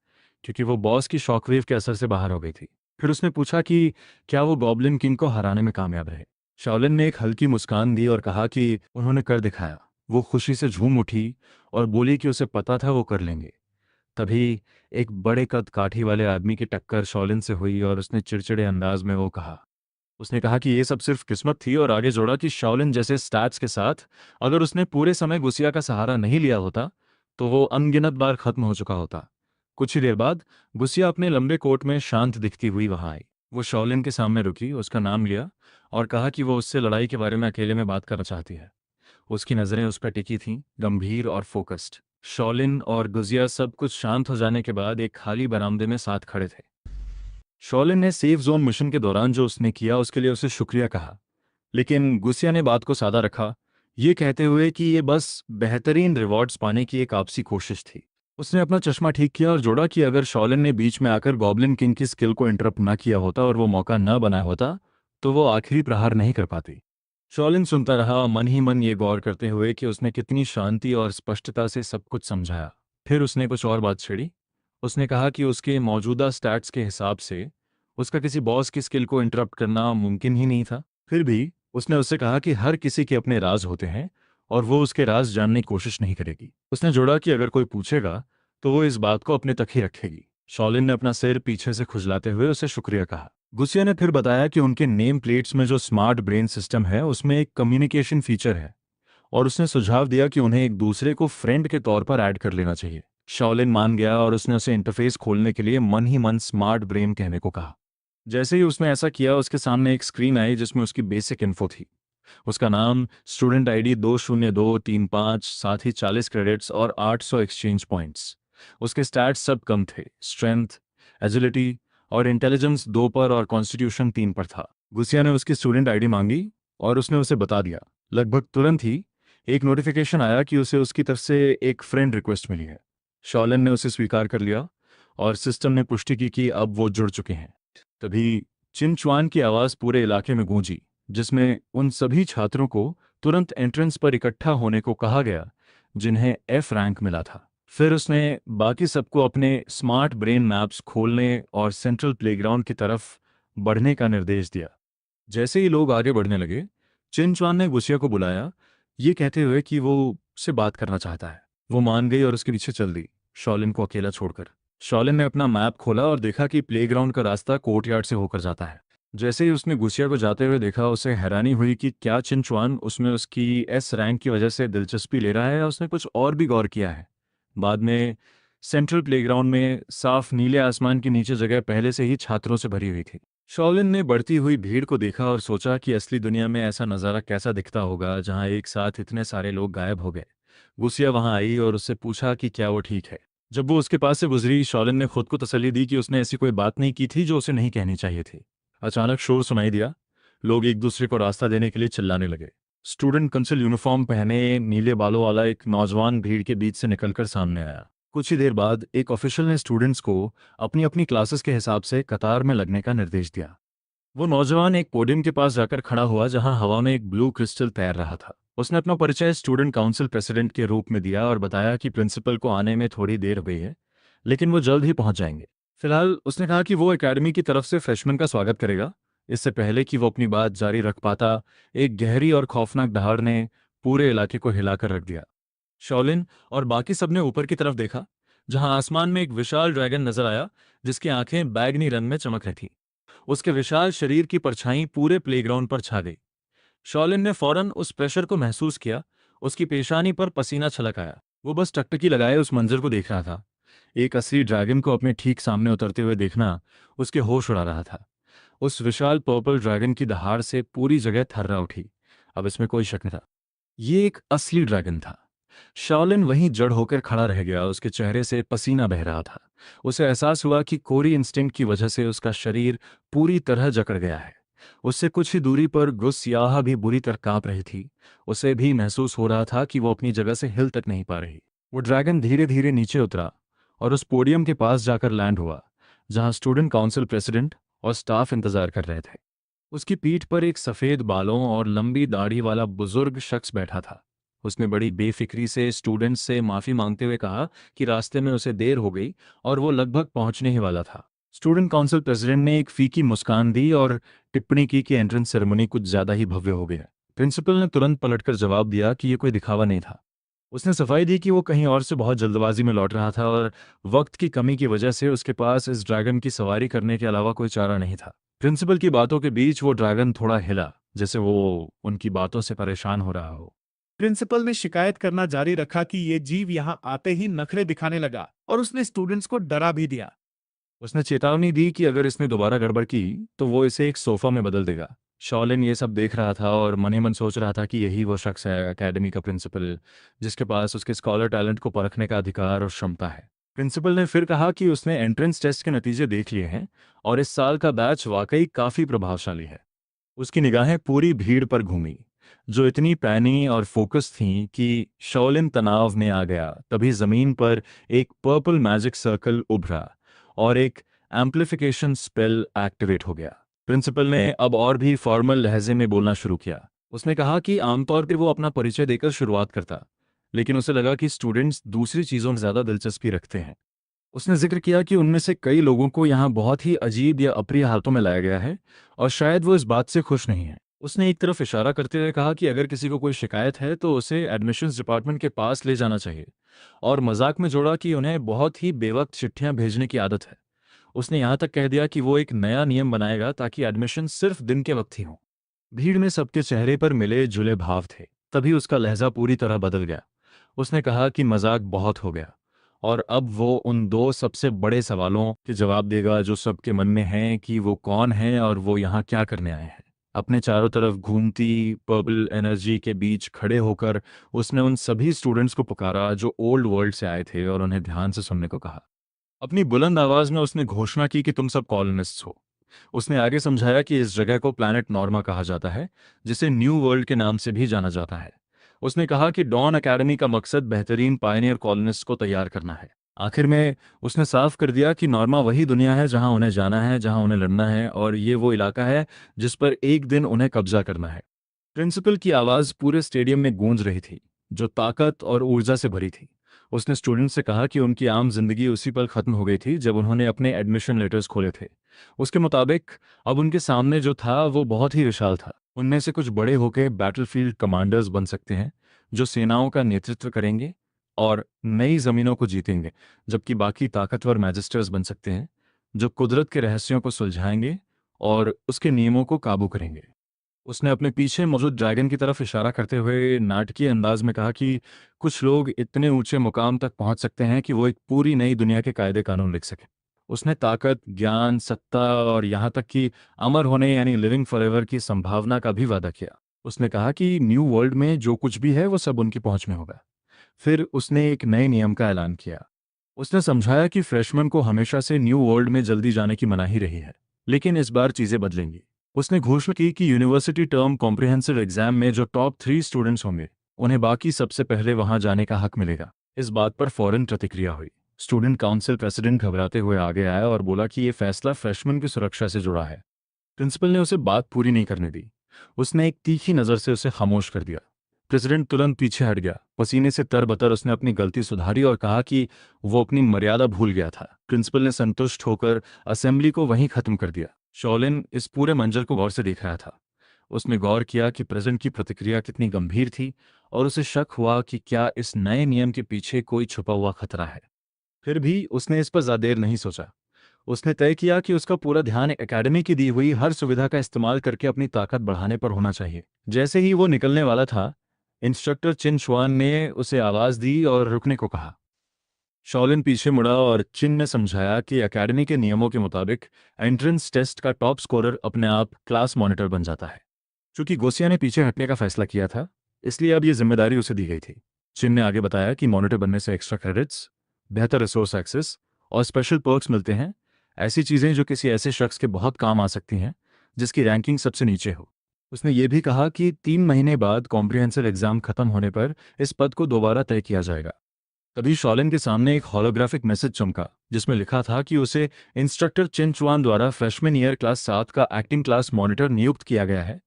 क्योंकि वो बॉस की शॉकवेव के असर से बाहर हो गई थी। फिर उसने पूछा कि क्या वो गॉब्लिन किंग को हराने में कामयाब रहे। शाओलिन ने एक हल्की मुस्कान दी और कहा कि उन्होंने कर दिखाया। वो खुशी से झूम उठी और बोली कि उसे पता था वो कर लेंगे। तभी एक बड़े कद काठी वाले आदमी की टक्कर शॉलिन से हुई और उसने चिड़चिड़े अंदाज में वो कहा। उसने कहा कि ये सब सिर्फ किस्मत थी और आगे जोड़ा कि शाओलिन जैसे स्टैट्स के साथ अगर उसने पूरे समय गुसिया का सहारा नहीं लिया होता तो वो अनगिनत बार खत्म हो चुका होता। कुछ ही देर बाद गुसिया अपने लंबे कोट में शांत दिखती हुई वहां आई। वो शाओलिन के सामने रुकी, उसका नाम लिया और कहा कि वो उससे लड़ाई के बारे में अकेले में बात करना चाहती है। उसकी नज़रें उस पर टिकी थीं, गंभीर और फोकस्ड। शॉलिन और गुजिया सब कुछ शांत हो जाने के बाद एक खाली बरामदे में साथ खड़े थे। शॉलिन ने सेफ जोन मिशन के दौरान जो उसने किया उसके लिए उसे शुक्रिया कहा, लेकिन गुसिया ने बात को सादा रखा, ये कहते हुए कि ये बस बेहतरीन रिवॉर्ड्स पाने की एक आपसी कोशिश थी। उसने अपना चश्मा ठीक किया और जोड़ा कि अगर शॉलिन ने बीच में आकर गॉब्लिन किंग की स्किल को इंटरप्ट ना किया होता और वो मौका न बनाया होता तो वो आखिरी प्रहार नहीं कर पाती। शॉलिन सुनता रहा, मन ही मन ये गौर करते हुए कि उसने कितनी शांति और स्पष्टता से सब कुछ समझाया। फिर उसने कुछ और बात छेड़ी। उसने कहा कि उसके मौजूदा स्टैट्स के हिसाब से उसका किसी बॉस की स्किल को इंटरप्ट करना मुमकिन ही नहीं था। फिर भी उसने उससे कहा कि हर किसी के अपने राज होते हैं और वो उसके राज जानने की कोशिश नहीं करेगी। उसने जोड़ा कि अगर कोई पूछेगा तो वो इस बात को अपने तक ही रखेगी। शॉलिन ने अपना सिर पीछे से खुजलाते हुए उसे शुक्रिया कहा। गुसिया ने फिर बताया कि उनके नेम प्लेट्स में जो स्मार्ट ब्रेन सिस्टम है उसमें एक कम्युनिकेशन फीचर है और उसने सुझाव दिया कि उन्हें एक दूसरे को फ्रेंड के तौर पर ऐड कर लेना चाहिए। शॉलिन मान गया और उसने उसे इंटरफेस खोलने के लिए मन ही मन स्मार्ट ब्रेन कहने को कहा। जैसे ही उसने ऐसा किया उसके सामने एक स्क्रीन आई जिसमें उसकी बेसिक इन्फो थी। उसका नाम, स्टूडेंट आईडी 20235, साथ ही 40 क्रेडिट्स और 800 एक्सचेंज पॉइंट्स। उसके स्टैट्स सब कम थे, स्ट्रेंथ, एजिलिटी और इंटेलिजेंस 2 पर और कॉन्स्टिट्यूशन 3 पर था। गुसिया ने उसकी स्टूडेंट आईडी मांगी और उसने उसे बता दिया। लगभग तुरंत ही एक नोटिफिकेशन आया कि उसे उसकी तरफ से एक फ्रेंड रिक्वेस्ट मिली है। शॉलिन ने उसे स्वीकार कर लिया और सिस्टम ने पुष्टि की कि अब वो जुड़ चुके हैं। तभी चिनचुआन की आवाज़ पूरे इलाके में गूंजी, जिसमें उन सभी छात्रों को तुरंत एंट्रेंस पर इकट्ठा होने को कहा गया जिन्हें एफ रैंक मिला था। फिर उसने बाकी सबको अपने स्मार्ट ब्रेन मैप्स खोलने और सेंट्रल प्लेग्राउंड की तरफ बढ़ने का निर्देश दिया। जैसे ही लोग आगे बढ़ने लगे, चिनचुआन ने गुसिया को बुलाया, ये कहते हुए कि वो उससे बात करना चाहता है। वो मान गई और उसके पीछे चल दी, शॉलिन को अकेला छोड़कर। शॉलिन ने अपना मैप खोला और देखा कि प्लेग्राउंड का रास्ता कोर्टयार्ड से होकर जाता है। जैसे ही उसने गुसिया को जाते हुए देखा, उसे हैरानी हुई कि क्या चिनचुआन उसमें उसकी एस रैंक की वजह से दिलचस्पी ले रहा है या उसने कुछ और भी गौर किया है। बाद में सेंट्रल प्लेग्राउंड में साफ नीले आसमान के नीचे जगह पहले से ही छात्रों से भरी हुई थी। शॉलिन ने बढ़ती हुई भीड़ को देखा और सोचा कि असली दुनिया में ऐसा नज़ारा कैसा दिखता होगा जहां एक साथ इतने सारे लोग गायब हो गए। गुसिया वहां आई और उससे पूछा कि क्या वो ठीक है। जब वो उसके पास से गुजरी, शॉलिन ने खुद को तसल्ली दी कि उसने ऐसी कोई बात नहीं की थी जो उसे नहीं कहनी चाहिए थी। अचानक शोर सुनाई दिया। लोग एक दूसरे को रास्ता देने के लिए चिल्लाने लगे। स्टूडेंट काउंसिल यूनिफॉर्म पहने नीले बालों वाला एक नौजवान भीड़ के बीच से निकलकर सामने आया। कुछ ही देर बाद एक ऑफिशियल ने स्टूडेंट्स को अपनी अपनी क्लासेस के हिसाब से कतार में लगने का निर्देश दिया। वो नौजवान एक पोडियम के पास जाकर खड़ा हुआ जहां हवा में एक ब्लू क्रिस्टल तैर रहा था। उसने अपना परिचय स्टूडेंट काउंसिल प्रेसिडेंट के रूप में दिया और बताया कि प्रिंसिपल को आने में थोड़ी देर हुई है, लेकिन वो जल्द ही पहुंच जाएंगे। फिलहाल उसने कहा कि वो एकेडमी की तरफ से फ्रेशमैन का स्वागत करेगा। इससे पहले कि वो अपनी बात जारी रख पाता, एक गहरी और खौफनाक दहाड़ ने पूरे इलाके को हिलाकर रख दिया। शॉलिन और बाकी सबने ऊपर की तरफ देखा, जहां आसमान में एक विशाल ड्रैगन नजर आया जिसकी आंखें बैगनी रंग में चमक रही थी। उसके विशाल शरीर की परछाई पूरे प्लेग्राउंड पर छा गई। शॉलिन ने फौरन उस प्रेशर को महसूस किया। उसकी पेशानी पर पसीना छलक आया। वो बस टकटकी लगाए उस मंजर को देख रहा था। एक असली ड्रैगन को अपने ठीक सामने उतरते हुए देखना उसके होश उड़ा रहा था। उस विशाल पर्पल ड्रैगन की दहाड़ से पूरी जगह थर्रा उठी। अब इसमें कोई शक नहीं था, ये एक असली ड्रैगन था। शॉलिन वहीं जड़ होकर खड़ा रह गया, उसके चेहरे से पसीना बह रहा था। उसे एहसास हुआ कि कोरी इंस्टिंक्ट की वजह से उसका शरीर पूरी तरह जकड़ गया है। उससे कुछ ही दूरी पर गुस्सियाह भी बुरी तरह कांप रही थी। उसे भी महसूस हो रहा था कि वो अपनी जगह से हिल तक नहीं पा रही। वो ड्रैगन धीरे धीरे नीचे उतरा और उस पोडियम के पास जाकर लैंड हुआ जहां स्टूडेंट काउंसिल प्रेसिडेंट और स्टाफ इंतजार कर रहे थे। उसकी पीठ पर एक सफ़ेद बालों और लंबी दाढ़ी वाला बुजुर्ग शख्स बैठा था। उसने बड़ी बेफिक्री से स्टूडेंट्स से माफ़ी मांगते हुए कहा कि रास्ते में उसे देर हो गई और वो लगभग पहुंचने ही वाला था। स्टूडेंट काउंसिल प्रेसिडेंट ने एक फीकी मुस्कान दी और टिप्पणी की कि एंट्रेंस सेरेमनी कुछ ज़्यादा ही भव्य हो गया। प्रिंसिपल ने तुरंत पलटकर जवाब दिया कि यह कोई दिखावा नहीं था। उसने सफाई दी कि वो कहीं और से बहुत जल्दबाजी में लौट रहा था और वक्त की कमी की वजह से उसके पास इस ड्रैगन की सवारी करने के अलावा कोई चारा नहीं था। प्रिंसिपल की बातों के बीच वो ड्रैगन थोड़ा हिला, जैसे वो उनकी बातों से परेशान हो रहा हो। प्रिंसिपल ने शिकायत करना जारी रखा कि ये जीव यहाँ आते ही नखरे दिखाने लगा और उसने स्टूडेंट्स को डरा भी दिया। उसने चेतावनी दी कि अगर इसने दोबारा गड़बड़ की तो वो इसे एक सोफा में बदल देगा। शॉलिन ये सब देख रहा था और मन ही मन सोच रहा था कि यही वो शख्स है, एकेडमी का प्रिंसिपल, जिसके पास उसके स्कॉलर टैलेंट को परखने का अधिकार और क्षमता है। प्रिंसिपल ने फिर कहा कि उसने एंट्रेंस टेस्ट के नतीजे देख लिए हैं और इस साल का बैच वाकई काफ़ी प्रभावशाली है। उसकी निगाहें पूरी भीड़ पर घूमी, जो इतनी पैनी और फोकस थीं कि शॉलिन तनाव में आ गया। तभी जमीन पर एक पर्पल मैजिक सर्कल उभरा और एक एम्प्लीफिकेशन स्पेल एक्टिवेट हो गया। प्रिंसिपल ने अब और भी फॉर्मल लहजे में बोलना शुरू किया। उसने कहा कि आमतौर पर वो अपना परिचय देकर शुरुआत करता, लेकिन उसे लगा कि स्टूडेंट्स दूसरी चीज़ों में ज़्यादा दिलचस्पी रखते हैं। उसने जिक्र किया कि उनमें से कई लोगों को यहाँ बहुत ही अजीब या अप्रिय हालतों में लाया गया है और शायद वो इस बात से खुश नहीं है। उसने एक तरफ इशारा करते हुए कहा कि अगर किसी को कोई शिकायत है तो उसे एडमिशन्स डिपार्टमेंट के पास ले जाना चाहिए, और मजाक में जोड़ा कि उन्हें बहुत ही बेवक्त चिट्ठियां भेजने की आदत है। उसने यहाँ तक कह दिया कि वो एक नया नियम बनाएगा ताकि एडमिशन सिर्फ दिन के वक्त ही हो। भीड़ में सबके चेहरे पर मिले जुले भाव थे। तभी उसका लहजा पूरी तरह बदल गया। उसने कहा कि मजाक बहुत हो गया और अब वो उन दो सबसे बड़े सवालों के जवाब देगा जो सबके मन में हैं, कि वो कौन है और वो यहाँ क्या करने आए हैं। अपने चारों तरफ घूमती पर्पल एनर्जी के बीच खड़े होकर उसने उन सभी स्टूडेंट्स को पुकारा जो ओल्ड वर्ल्ड से आए थे और उन्हें ध्यान से सुनने को कहा। अपनी बुलंद आवाज में उसने घोषणा की कि तुम सब कॉलोनिस्ट्स हो। उसने आगे समझाया कि इस जगह को प्लैनेट नॉर्मा कहा जाता है, जिसे न्यू वर्ल्ड के नाम से भी जाना जाता है। उसने कहा कि डॉन एकेडमी का मकसद बेहतरीन पायनियर कॉलोनिस्ट को तैयार करना है। आखिर में उसने साफ कर दिया कि नॉर्मा वही दुनिया है जहां उन्हें जाना है, जहां उन्हें लड़ना है, और ये वो इलाका है जिस पर एक दिन उन्हें कब्जा करना है। प्रिंसिपल की आवाज़ पूरे स्टेडियम में गूंज रही थी, जो ताकत और ऊर्जा से भरी थी। उसने स्टूडेंट से कहा कि उनकी आम जिंदगी उसी पल खत्म हो गई थी जब उन्होंने अपने एडमिशन लेटर्स खोले थे। उसके मुताबिक अब उनके सामने जो था वो बहुत ही विशाल था। उनमें से कुछ बड़े होकर बैटलफील्ड कमांडर्स बन सकते हैं, जो सेनाओं का नेतृत्व करेंगे और नई जमीनों को जीतेंगे, जबकि बाकी ताकतवर मैजिस्टर्स बन सकते हैं, जो कुदरत के रहस्यों को सुलझाएंगे और उसके नियमों को काबू करेंगे। उसने अपने पीछे मौजूद ड्रैगन की तरफ इशारा करते हुए नाटकीय अंदाज में कहा कि कुछ लोग इतने ऊंचे मुकाम तक पहुंच सकते हैं कि वो एक पूरी नई दुनिया के कायदे कानून लिख सकें। उसने ताकत, ज्ञान, सत्ता और यहाँ तक कि अमर होने यानी लिविंग फॉरएवर की संभावना का भी वादा किया। उसने कहा कि न्यू वर्ल्ड में जो कुछ भी है वो सब उनकी पहुंच में होगा। फिर उसने एक नए नियम का ऐलान किया। उसने समझाया कि फ्रेशमैन को हमेशा से न्यू वर्ल्ड में जल्दी जाने की मनाही रही है, लेकिन इस बार चीजें बदलेंगी। उसने घोषणा की कि यूनिवर्सिटी टर्म कॉम्प्रिहेंसिव एग्जाम में जो टॉप 3 स्टूडेंट्स होंगे, उन्हें बाकी सबसे पहले वहां जाने का हक मिलेगा। इस बात पर फौरन प्रतिक्रिया हुई। स्टूडेंट काउंसिल प्रेसिडेंट घबराते हुए आगे आया और बोला कि यह फैसला फ्रेशमैन की सुरक्षा से जुड़ा है। प्रिंसिपल ने उसे बात पूरी नहीं करने दी। उसने एक तीखी नज़र से उसे खामोश कर दिया। प्रेसिडेंट तुरंत पीछे हट गया। पसीने से तरबतर उसने अपनी गलती सुधारी और कहा कि वो अपनी मर्यादा भूल गया था। प्रिंसिपल ने संतुष्ट होकर असेंबली को वहीं खत्म कर दिया। शॉलिन इस पूरे मंजर को गौर से देख रहा था। उसने गौर किया कि प्रेसिडेंट की प्रतिक्रिया कितनी गंभीर थी और उसे शक हुआ कि क्या इस नए नियम के पीछे कोई छुपा हुआ खतरा है। फिर भी उसने इस पर ज्यादा देर नहीं सोचा। उसने तय किया कि उसका पूरा ध्यान एकेडमी की दी हुई हर सुविधा का इस्तेमाल करके अपनी ताकत बढ़ाने पर होना चाहिए। जैसे ही वो निकलने वाला था, इंस्ट्रक्टर चिन शुआन ने उसे आवाज दी और रुकने को कहा। शॉलिन पीछे मुड़ा और चिन ने समझाया कि एकेडमी के नियमों के मुताबिक एंट्रेंस टेस्ट का टॉप स्कोरर अपने आप क्लास मॉनिटर बन जाता है। चूंकि गोसिया ने पीछे हटने का फैसला किया था, इसलिए अब यह जिम्मेदारी उसे दी गई थी। चिन ने आगे बताया कि मॉनिटर बनने से एक्स्ट्रा क्रेडिट्स, बेहतर रिसोर्स एक्सेस और स्पेशल पर्क्स मिलते हैं, ऐसी चीज़ें जो किसी ऐसे शख्स के बहुत काम आ सकती हैं जिसकी रैंकिंग सबसे नीचे हो। उसने ये भी कहा कि 3 महीने बाद कॉम्प्रिहेंसिव एग्जाम खत्म होने पर इस पद को दोबारा तय किया जाएगा। तभी शॉलिन के सामने एक होलोग्राफिक मैसेज चमका जिसमें लिखा था कि उसे इंस्ट्रक्टर चिन चुआन द्वारा फ्रेशमैन ईयर क्लास 7 का एक्टिंग क्लास मॉनिटर नियुक्त किया गया है।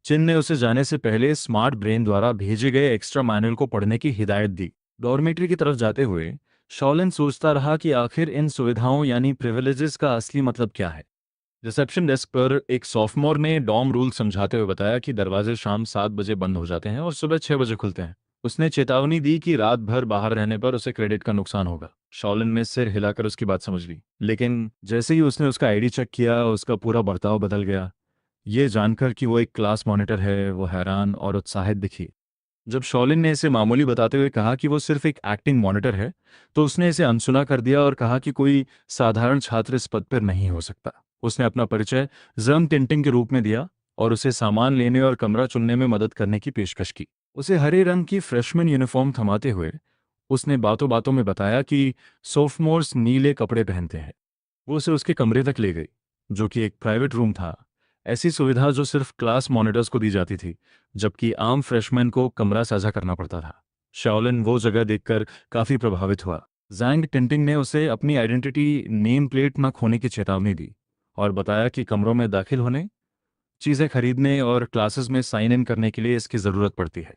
चिन ने उसे जाने से पहले स्मार्ट ब्रेन द्वारा भेजे गए एक्स्ट्रा मैनुअल को पढ़ने की हिदायत दी। डॉर्मेट्री की तरफ जाते हुए शॉलिन सोचता रहा कि आखिर इन सुविधाओं यानी प्रिविलेजेस का असली मतलब क्या है। रिसेप्शन डेस्क पर एक सॉफ्टमोर ने डॉर्म रूल समझाते हुए बताया कि दरवाजे शाम 7 बजे बंद हो जाते हैं और सुबह 6 बजे खुलते हैं। उसने चेतावनी दी कि रात भर बाहर रहने पर उसे क्रेडिट का नुकसान होगा। शॉलिन ने सिर हिलाकर उसकी बात समझ ली, लेकिन जैसे ही उसने उसका आईडी चेक किया उसका पूरा बर्ताव बदल गया। ये जानकर कि वो एक क्लास मॉनिटर है, वो हैरान और उत्साहित दिखी। जब शॉलिन ने इसे मामूली बताते हुए कहा कि वो सिर्फ एक एक्टिंग मॉनिटर है, तो उसने इसे अनसुना कर दिया और कहा कि कोई साधारण छात्र इस पद पर नहीं हो सकता। उसने अपना परिचय जर्म टिंटिंग के रूप में दिया और उसे सामान लेने और कमरा चुनने में मदद करने की पेशकश की। उसे हरे रंग की फ्रेशमैन यूनिफॉर्म थमाते हुए उसने बातों बातों में बताया कि सोफ्टमोर्स नीले कपड़े पहनते हैं। वो उसे उसके कमरे तक ले गई, जो कि एक प्राइवेट रूम था। ऐसी सुविधा जो सिर्फ क्लास मॉनिटर्स को दी जाती थी, जबकि आम फ्रेशमैन को कमरा साझा करना पड़ता था। शाओलिन वो जगह देखकर काफी प्रभावित हुआ। जैंग टिंटिंग ने उसे अपनी आइडेंटिटी नेम प्लेट न खोने की चेतावनी दी और बताया कि कमरों में दाखिल होने, चीज़ें खरीदने और क्लासेस में साइन इन करने के लिए इसकी ज़रूरत पड़ती है।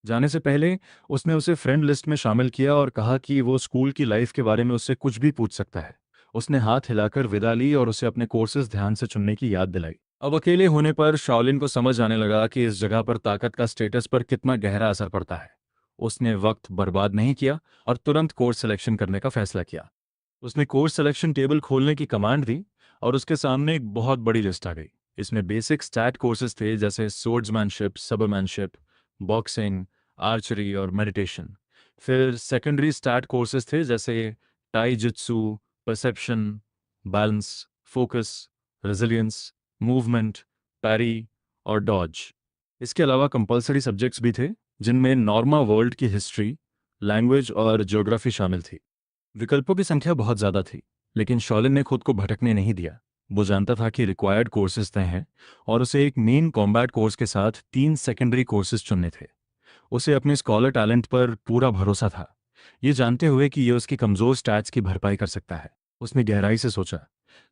जाने से पहले उसने उसे फ्रेंड लिस्ट में शामिल किया और कहा कि वो स्कूल की लाइफ के बारे में उससे कुछ भी पूछ सकता है। उसने हाथ हिलाकर विदा ली और उसे अपने कोर्सेज ध्यान से चुनने की याद दिलाई। अब अकेले होने पर शाओलिन को समझ आने लगा कि इस जगह पर ताकत का स्टेटस पर कितना गहरा असर पड़ता है। उसने वक्त बर्बाद नहीं किया और तुरंत कोर्स सिलेक्शन करने का फैसला किया। उसने कोर्स सिलेक्शन टेबल खोलने की कमांड दी और उसके सामने एक बहुत बड़ी लिस्ट आ गई। इसमें बेसिक स्टैट कोर्सेज थे जैसे सोर्ड्समैनशिप, सबरमैनशिप, बॉक्सिंग, आर्चरी और मेडिटेशन। फिर सेकेंडरी स्टैट कोर्सेज थे जैसे tai jitsu, perception, balance, focus, resilience, movement, parry और डॉज। इसके अलावा कंपलसरी सब्जेक्ट्स भी थे जिनमें नॉर्मा वर्ल्ड की हिस्ट्री, लैंग्वेज और ज्योग्राफी शामिल थी। विकल्पों की संख्या बहुत ज़्यादा थी, लेकिन शॉलिन ने खुद को भटकने नहीं दिया। वो जानता था कि रिक्वायर्ड कोर्सेज तय हैं और उसे एक मेन कॉम्बैट कोर्स के साथ 3 सेकेंडरी कोर्सेज चुनने थे। उसे अपने स्कॉलर टैलेंट पर पूरा भरोसा था, ये जानते हुए कि ये उसकी कमज़ोर स्टैट्स की भरपाई कर सकता है। उसने गहराई से सोचा,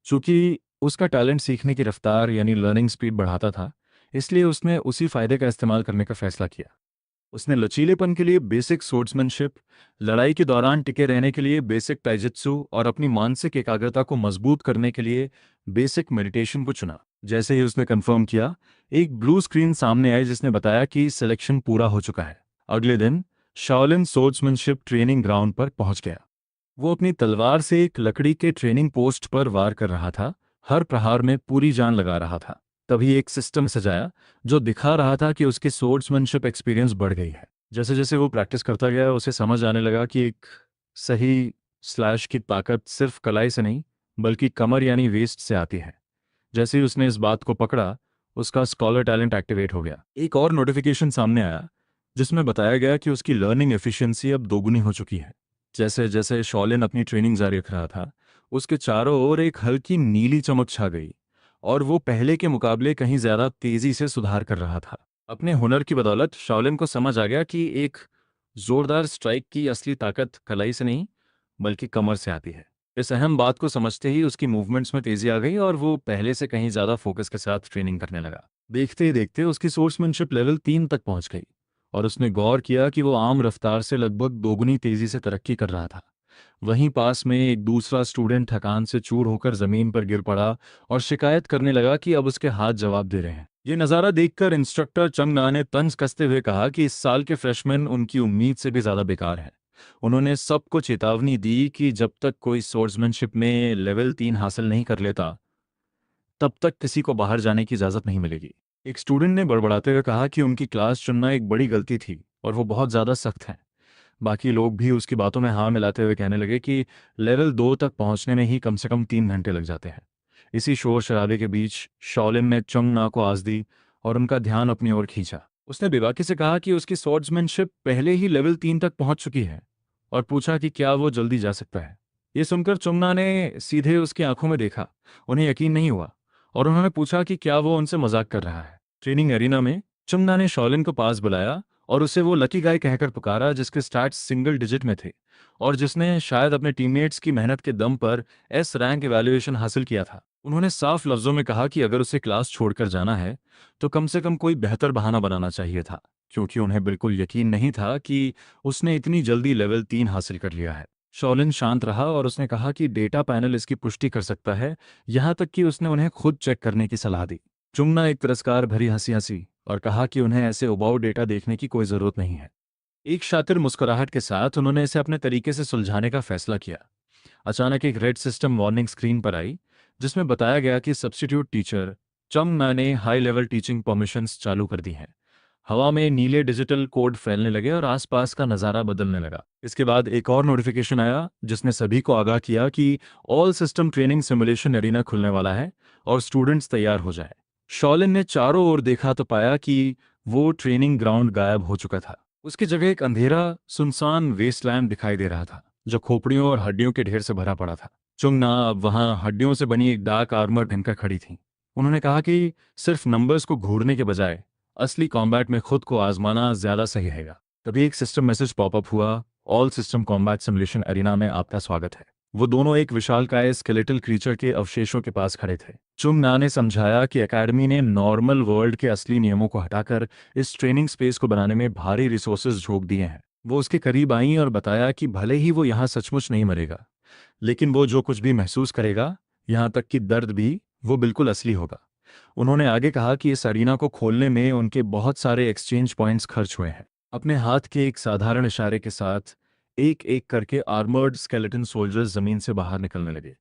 चूंकि उसका टैलेंट सीखने की रफ्तार यानी लर्निंग स्पीड बढ़ाता था, इसलिए उसने उसी फायदे का इस्तेमाल करने का फैसला किया। उसने लचीलेपन के लिए बेसिक सोर्ड्समैनशिप, लड़ाई के दौरान टिके रहने के लिए बेसिक टाइजित्सु और अपनी मानसिक एकाग्रता को मजबूत करने के लिए बेसिक मेडिटेशन को चुना। जैसे ही उसने कंफर्म किया, एक ब्लू स्क्रीन सामने आई जिसने बताया कि सिलेक्शन पूरा हो चुका है। अगले दिन शाओलिन सोर्ड्समैनशिप ट्रेनिंग ग्राउंड पर पहुंच गया। वो अपनी तलवार से एक लकड़ी के ट्रेनिंग पोस्ट पर वार कर रहा था, हर प्रहार में पूरी जान लगा रहा था। तभी एक सिस्टम सजाया जो दिखा रहा था कि उसकी सोर्ड्समैनशिप एक्सपीरियंस बढ़ गई है। जैसे जैसे वो प्रैक्टिस करता गया उसे समझ आने लगा कि एक सही स्लैश की ताकत सिर्फ कलाई से नहीं बल्कि कमर यानी वेस्ट से आती है। जैसे ही उसने इस बात को पकड़ा, उसका स्कॉलर टैलेंट एक्टिवेट हो गया। एक और नोटिफिकेशन सामने आया जिसमें बताया गया कि उसकी लर्निंग एफिशिएंसी अब दोगुनी हो चुकी है। जैसे जैसे शॉलिन अपनी ट्रेनिंग जारी रख रहा था, उसके चारों ओर एक हल्की नीली चमक छा गई और वो पहले के मुकाबले कहीं ज्यादा तेजी से सुधार कर रहा था। अपने हुनर की बदौलत शॉलिन को समझ आ गया कि एक जोरदार स्ट्राइक की असली ताकत कलाई से नहीं बल्कि कमर से आती है। इस अहम बात को समझते ही उसकी मूवमेंट्स में तेजी आ गई और वो पहले से कहीं ज्यादा फोकस के साथ ट्रेनिंग करने लगा। देखते ही देखते उसकी सोर्समैनशिप लेवल 3 तक पहुंच गई और उसने गौर किया कि वो आम रफ्तार से लगभग दोगुनी तेजी से तरक्की कर रहा था। वहीं पास में एक दूसरा स्टूडेंट थकान से चूर होकर जमीन पर गिर पड़ा और शिकायत करने लगा कि अब उसके हाथ जवाब दे रहे हैं। ये नज़ारा देखकर इंस्ट्रक्टर चंगना ने तंज कसते हुए कहा कि इस साल के फ्रेशमैन उनकी उम्मीद से भी ज़्यादा बेकार हैं। उन्होंने सबको चेतावनी दी कि जब तक कोई सोर्समैनशिप में लेवल 3 हासिल नहीं कर लेता, तब तक किसी को बाहर जाने की इजाज़त नहीं मिलेगी। एक स्टूडेंट ने बड़बड़ाते हुए कहा कि उनकी क्लास चुनना एक बड़ी गलती थी और वो बहुत ज़्यादा सख्त हैं। बाकी लोग भी उसकी बातों में हाँ मिलाते हुए कहने लगे कि लेवल 2 तक पहुंचने में ही कम से कम 3 घंटे लग जाते हैं। इसी शोर शराबे के बीच शॉलिन ने चंगना को आवाज दी और उनका ध्यान अपनी ओर खींचा। उसने बेबाकी से कहा कि उसकी स्वॉर्ड्समैनशिप पहले ही लेवल 3 तक पहुंच चुकी है और पूछा कि क्या वो जल्दी जा सकता है। ये सुनकर चंगना ने सीधे उसकी आंखों में देखा। उन्हें यकीन नहीं हुआ और उन्होंने पूछा कि क्या वो उनसे मजाक कर रहा है। ट्रेनिंग एरिना में चंगना ने शॉलिन को पास बुलाया और उसे वो लकी गाय कहकर पुकारा जिसके स्टैट्स सिंगल डिजिट में थे और जिसने शायद अपने टीममेट्स की मेहनत के दम पर एस रैंक इवैल्यूएशन हासिल किया था। उन्होंने साफ लफ्जों में कहा कि अगर उसे क्लास छोड़कर जाना है तो कम से कम कोई बेहतर बहाना बनाना चाहिए था, क्योंकि उन्हें बिल्कुल यकीन नहीं था कि उसने इतनी जल्दी लेवल 3 हासिल कर लिया है। शॉलिन शांत रहा और उसने कहा कि डेटा पैनल इसकी पुष्टि कर सकता है, यहाँ तक कि उसने उन्हें खुद चेक करने की सलाह दी। चुंगना एक तिरस्कार भरी हंसी हंसी और कहा कि उन्हें ऐसे उबाऊ डेटा देखने की कोई जरूरत नहीं है। एक शातिर मुस्कुराहट के साथ उन्होंने इसे अपने तरीके से सुलझाने का फैसला किया। अचानक एक रेड सिस्टम वार्निंग स्क्रीन पर आई जिसमें बताया गया कि सब्स्टिट्यूट टीचर चंगना ने हाई लेवल टीचिंग परमिशंस चालू कर दी हैं। हवा में नीले डिजिटल कोड फैलने लगे और आसपास का नज़ारा बदलने लगा। इसके बाद एक और नोटिफिकेशन आया जिसने सभी को आगाह किया कि all system training simulation arena खुलने वाला है और स्टूडेंट्स तैयार हो जाए। शॉलिन ने चारों ओर देखा तो पाया कि वो ट्रेनिंग ग्राउंड गायब हो चुका था। उसकी जगह एक अंधेरा सुनसान वेस्टलैंड दिखाई दे रहा था जो खोपड़ियों और हड्डियों के ढेर से भरा पड़ा था। चुंगना अब वहां हड्डियों से बनी एक डार्क आर्मर पहनकर खड़ी थी। उन्होंने कहा कि सिर्फ नंबर्स को घूरने के बजाय असली कॉम्बैट में खुद को आजमाना ज्यादा सही रहेगा। तभी एक सिस्टम मैसेज पॉपअप हुआ, all system combat simulation arena में आपका स्वागत है। वो दोनों एक विशालकाय स्केलेटल क्रीचर के अवशेषों के पास खड़े थे। चुंगना ने समझाया कि एकेडमी ने नॉर्मल वर्ल्ड के असली नियमों को हटाकर इस ट्रेनिंग स्पेस को बनाने में भारी रिसोर्सेज झोंक दिए हैं। वो उसके करीब आईं और बताया कि भले ही वो यहाँ सचमुच नहीं मरेगा, लेकिन वो जो कुछ भी महसूस करेगा, यहाँ तक कि दर्द भी, वो बिल्कुल असली होगा। उन्होंने आगे कहा कि इस अरीना को खोलने में उनके बहुत सारे एक्सचेंज पॉइंट्स खर्च हुए हैं। अपने हाथ के एक साधारण इशारे के साथ एक एक करके आर्मर्ड स्केलेटन सोल्जर्स जमीन से बाहर निकलने लगे।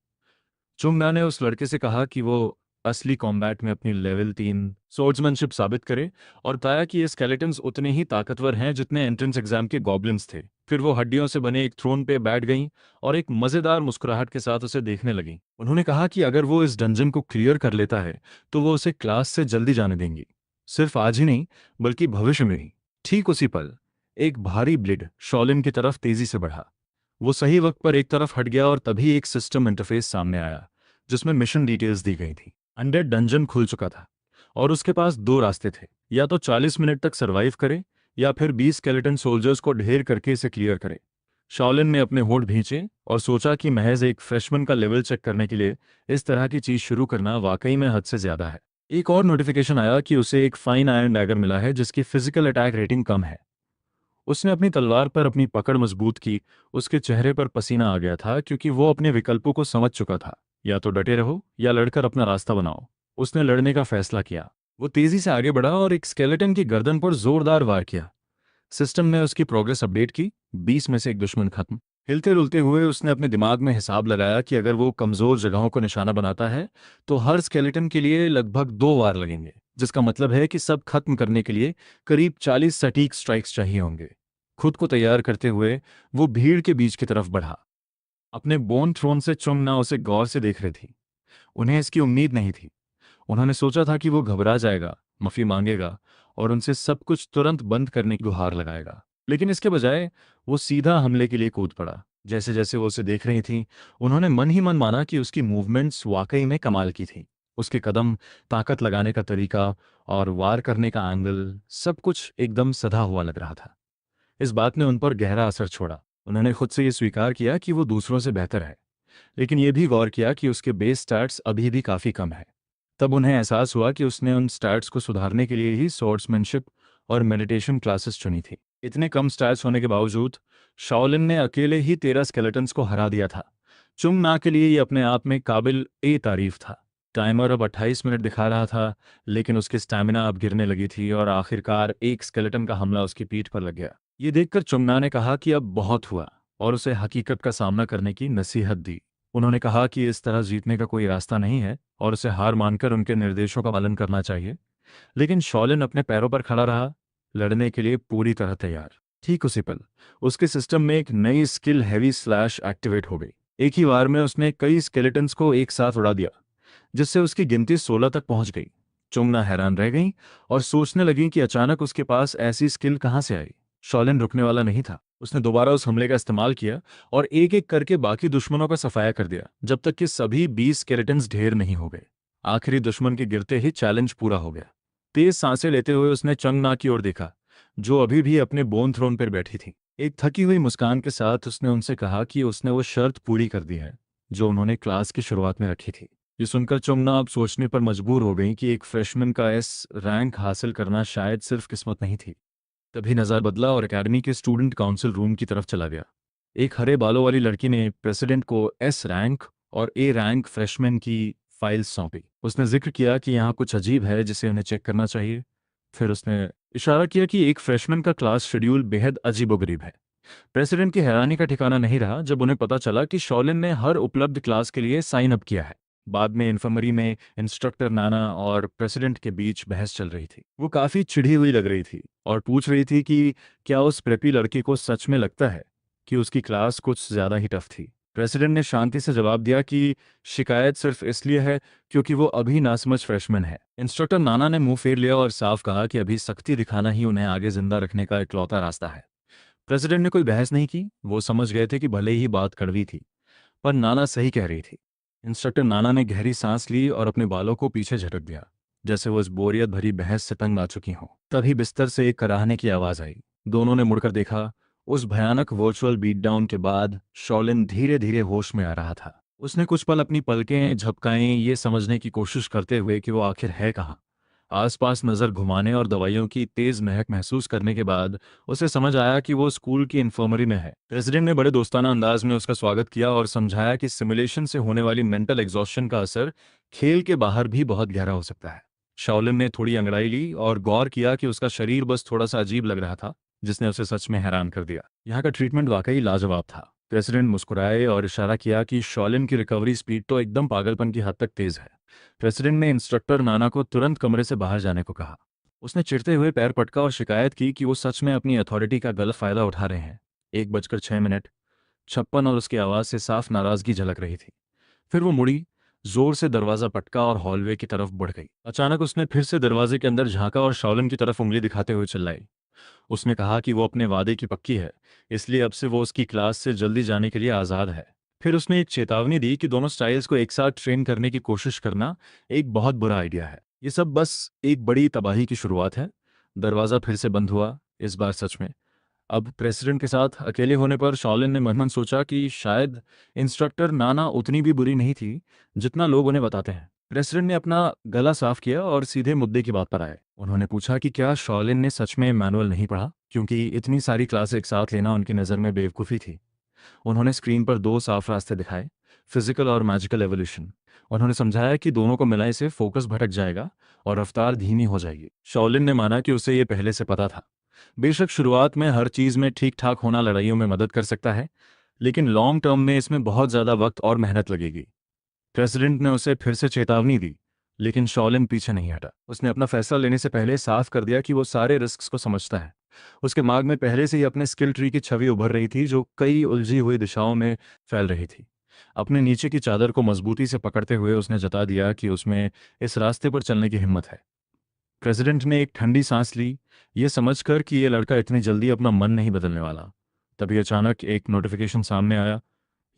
चुंगना ने उस लड़के से कहा कि वो असली कॉम्बैट में अपनी लेवल 3 सोर्ड्समैनशिप साबित करे और बताया कि ये स्केलेटन्स उतने ही ताकतवर हैं जितने एंट्रेंस एग्जाम के गॉब्लिन्स थे। फिर वो हड्डियों से बने एक थ्रोन पे बैठ गईं और एक मजेदार मुस्कुराहट के साथ उसे देखने लगी। उन्होंने कहा कि अगर वो इस डंजन को क्लियर कर लेता है तो वो उसे क्लास से जल्दी जाने देंगी, सिर्फ आज ही नहीं बल्कि भविष्य में भी। ठीक उसी पल एक भारी ब्लेड शॉलिन की तरफ तेजी से बढ़ा। वो सही वक्त पर एक तरफ हट गया और तभी एक सिस्टम इंटरफेस सामने आया जिसमें मिशन डिटेल्स दी गई थी। अनडेड डंजन खुल चुका था और उसके पास दो रास्ते थे, या तो 40 मिनट तक सरवाइव करे या फिर 20 स्केलेटन सोल्जर्स को ढेर करके इसे क्लियर करे। शॉलिन ने अपने होंठ भींचे और सोचा कि महज एक फ्रेशमैन का लेवल चेक करने के लिए इस तरह की चीज शुरू करना वाकई में हद से ज्यादा है। एक और नोटिफिकेशन आया कि उसे एक फाइन आयरन डैगर मिला है जिसकी फिजिकल अटैक रेटिंग कम है। उसने अपनी तलवार पर अपनी पकड़ मजबूत की। उसके चेहरे पर पसीना आ गया था क्योंकि वो अपने विकल्पों को समझ चुका था, या तो डटे रहो या लड़कर अपना रास्ता बनाओ। उसने लड़ने का फैसला किया। वो तेजी से आगे बढ़ा और एक स्केलेटन की गर्दन पर जोरदार वार किया। सिस्टम ने उसकी प्रोग्रेस अपडेट की, 20 में से एक दुश्मन खत्म। हिलते रुलते हुए उसने अपने दिमाग में हिसाब लगाया कि अगर वो कमजोर जगहों को निशाना बनाता है तो हर स्केलेटन के लिए लगभग 2 वार लगेंगे, जिसका मतलब है कि सब खत्म करने के लिए करीब 40 सटीक स्ट्राइक्स चाहिए होंगे। खुद को तैयार करते हुए वो भीड़ के बीच की तरफ बढ़ा। अपने बोन थ्रोन से चुंगना उसे गौर से देख रही थी। उन्हें इसकी उम्मीद नहीं थी। उन्होंने सोचा था कि वो घबरा जाएगा, माफी मांगेगा और उनसे सब कुछ तुरंत बंद करने की गुहार लगाएगा, लेकिन इसके बजाय वो सीधा हमले के लिए कूद पड़ा। जैसे जैसे वो उसे देख रही थी, उन्होंने मन ही मन माना कि उसकी मूवमेंट्स वाकई में कमाल की थी। उसके कदम, ताकत लगाने का तरीका और वार करने का एंगल, सब कुछ एकदम सधा हुआ लग रहा था। इस बात ने उन पर गहरा असर छोड़ा। उन्होंने खुद से ये स्वीकार किया कि वो दूसरों से बेहतर है, लेकिन ये भी गौर किया कि उसके बेस स्टैट्स अभी भी काफ़ी कम है। तब उन्हें एहसास हुआ कि उसने उन स्टैट्स को सुधारने के लिए ही स्वॉर्ड्समैनशिप और मेडिटेशन क्लासेस चुनी थी। इतने कम स्टैट्स होने के बावजूद शाओलिन ने अकेले ही 13 स्केलेटन्स को हरा दिया था। चुंगना के लिए ये अपने आप में काबिल ए तारीफ था। टाइमर अब 28 मिनट दिखा रहा था, लेकिन उसकी स्टैमिना अब गिरने लगी थी और आखिरकार एक स्केलेटन का हमला उसकी पीठ पर लग गया। ये देखकर चुंगना ने कहा कि अब बहुत हुआ और उसे हकीकत का सामना करने की नसीहत दी। उन्होंने कहा कि इस तरह जीतने का कोई रास्ता नहीं है और उसे हार मानकर उनके निर्देशों का पालन करना चाहिए। लेकिन शॉलिन अपने पैरों पर खड़ा रहा, लड़ने के लिए पूरी तरह तैयार। ठीक उसी पल उसके सिस्टम में एक नई स्किल हैवी स्लैश एक्टिवेट हो गई। एक ही वार में उसने कई स्केलेटन्स को एक साथ उड़ा दिया, जिससे उसकी गिनती 16 तक पहुंच गई। चुंगना हैरान रह गई और सोचने लगी कि अचानक उसके पास ऐसी स्किल कहां से आई। शॉलिन रुकने वाला नहीं था। उसने दोबारा उस हमले का इस्तेमाल किया और एक एक करके बाकी दुश्मनों का सफाया कर दिया, जब तक कि सभी 20 स्केलेटन्स ढेर नहीं हो गए। आखिरी दुश्मन के गिरते ही चैलेंज पूरा हो गया। तेज सांसें लेते हुए उसने चंगना की ओर देखा, जो अभी भी अपने बोन थ्रोन पर बैठी थी। एक थकी हुई मुस्कान के साथ उसने उनसे कहा कि उसने वो शर्त पूरी कर दी है जो उन्होंने क्लास की शुरुआत में रखी थी। ये सुनकर चुमना अब सोचने पर मजबूर हो गई कि एक फ्रेशमैन का एस रैंक हासिल करना शायद सिर्फ किस्मत नहीं थी। तभी नज़र बदला और एकेडमी के स्टूडेंट काउंसिल रूम की तरफ चला गया। एक हरे बालों वाली लड़की ने प्रेसिडेंट को एस रैंक और ए रैंक फ्रेशमैन की फाइल्स सौंपी। उसने जिक्र किया कि यहाँ कुछ अजीब है जिसे उन्हें चेक करना चाहिए। फिर उसने इशारा किया कि एक फ्रेशमैन का क्लास शेड्यूल बेहद अजीबोगरीब है। प्रेसिडेंट की हैरानी का ठिकाना नहीं रहा जब उन्हें पता चला कि शॉलिन ने हर उपलब्ध क्लास के लिए साइन अप किया है। बाद में इन्फर्मरी में इंस्ट्रक्टर नाना और प्रेसिडेंट के बीच बहस चल रही थी। वो काफ़ी चिढ़ी हुई लग रही थी और पूछ रही थी कि क्या उस प्रेपी लड़की को सच में लगता है कि उसकी क्लास कुछ ज़्यादा ही टफ थी। प्रेसिडेंट ने शांति से जवाब दिया कि शिकायत सिर्फ इसलिए है क्योंकि वो अभी नासमझ फ्रेशमैन है। इंस्ट्रक्टर नाना ने मुंह फेर लिया और साफ कहा कि अभी सख्ती दिखाना ही उन्हें आगे जिंदा रखने का इकलौता रास्ता है। प्रेसिडेंट ने कोई बहस नहीं की। वो समझ गए थे कि भले ही बात कड़वी थी पर नाना सही कह रही थी। इंस्ट्रक्टर नाना ने गहरी सांस ली और अपने बालों को पीछे झटक दिया जैसे वो इस बोरियत भरी बहस से तंग आ चुकी हों। तभी बिस्तर से एक कराहने की आवाज़ आई। दोनों ने मुड़कर देखा। उस भयानक वर्चुअल बीट डाउन के बाद शॉलिन धीरे धीरे होश में आ रहा था। उसने कुछ पल अपनी पलकें झपकाएं ये समझने की कोशिश करते हुए कि वो आखिर है कहाँ। आसपास नज़र घुमाने और दवाइयों की तेज महक महसूस करने के बाद उसे समझ आया कि वो स्कूल की इन्फर्मरी में है। प्रेसिडेंट ने बड़े दोस्ताना अंदाज में उसका स्वागत किया और समझाया कि सिमुलेशन से होने वाली मेंटल एग्जॉस्शन का असर खेल के बाहर भी बहुत गहरा हो सकता है। शाओलिन ने थोड़ी अंगड़ाई ली और गौर किया कि उसका शरीर बस थोड़ा सा अजीब लग रहा था जिसने उसे सच में हैरान कर दिया। यहाँ का ट्रीटमेंट वाकई लाजवाब था। प्रेसिडेंट मुस्कुराए और इशारा किया कि शॉलिन की रिकवरी स्पीड तो एकदम पागलपन की हद तक तेज है। प्रेसिडेंट ने इंस्ट्रक्टर नाना को तुरंत कमरे से बाहर जाने को कहा। उसने चिढ़ते हुए पैर पटका और शिकायत की कि वो सच में अपनी अथॉरिटी का गलत फायदा उठा रहे हैं। 1:06 56 और उसकी आवाज़ से साफ नाराजगी झलक रही थी। फिर वो मुड़ी, जोर से दरवाज़ा पटका और हॉलवे की तरफ बढ़ गई। अचानक उसने फिर से दरवाजे के अंदर झांका और शॉलिन की तरफ उंगली दिखाते हुए चिल्लाई। उसने कहा कि वो अपने वादे की पक्की है, इसलिए अब से वो उसकी क्लास से जल्दी जाने के लिए आज़ाद है। फिर उसने एक चेतावनी दी कि दोनों स्टाइल्स को एक साथ ट्रेन करने की कोशिश करना एक बहुत बुरा आइडिया है। ये सब बस एक बड़ी तबाही की शुरुआत है। दरवाज़ा फिर से बंद हुआ, इस बार सच में। अब प्रेसिडेंट के साथ अकेले होने पर शॉलिन ने मन मन सोचा कि शायद इंस्ट्रक्टर नाना उतनी भी बुरी नहीं थी जितना लोग उन्हें बताते हैं। प्रेसिडेंट ने अपना गला साफ किया और सीधे मुद्दे की बात पर आए। उन्होंने पूछा कि क्या शॉलिन ने सच में मैनुअल नहीं पढ़ा, क्योंकि इतनी सारी क्लास एक साथ लेना उनकी नज़र में बेवकूफ़ी थी। उन्होंने स्क्रीन पर दो साफ रास्ते दिखाए, फिजिकल और मैजिकल एवोल्यूशन। उन्होंने समझाया कि दोनों को मिलाने से फोकस भटक जाएगा और रफ्तार धीमी हो जाएगी। शॉलिन ने माना कि उसे ये पहले से पता था। बेशक शुरुआत में हर चीज़ में ठीक ठाक होना लड़ाइयों में मदद कर सकता है, लेकिन लॉन्ग टर्म में इसमें बहुत ज़्यादा वक्त और मेहनत लगेगी। प्रेसिडेंट ने उसे फिर से चेतावनी दी, लेकिन शॉलिन पीछे नहीं हटा। उसने अपना फैसला लेने से पहले साफ कर दिया कि वो सारे रिस्क्स को समझता है। उसके दिमाग में पहले से ही अपने स्किल ट्री की छवि उभर रही थी जो कई उलझी हुई दिशाओं में फैल रही थी। अपने नीचे की चादर को मजबूती से पकड़ते हुए उसने जता दिया कि उसमें इस रास्ते पर चलने की हिम्मत है। प्रेसिडेंट ने एक ठंडी सांस ली, ये समझकर कि ये लड़का इतनी जल्दी अपना मन नहीं बदलने वाला। तभी अचानक एक नोटिफिकेशन सामने आया।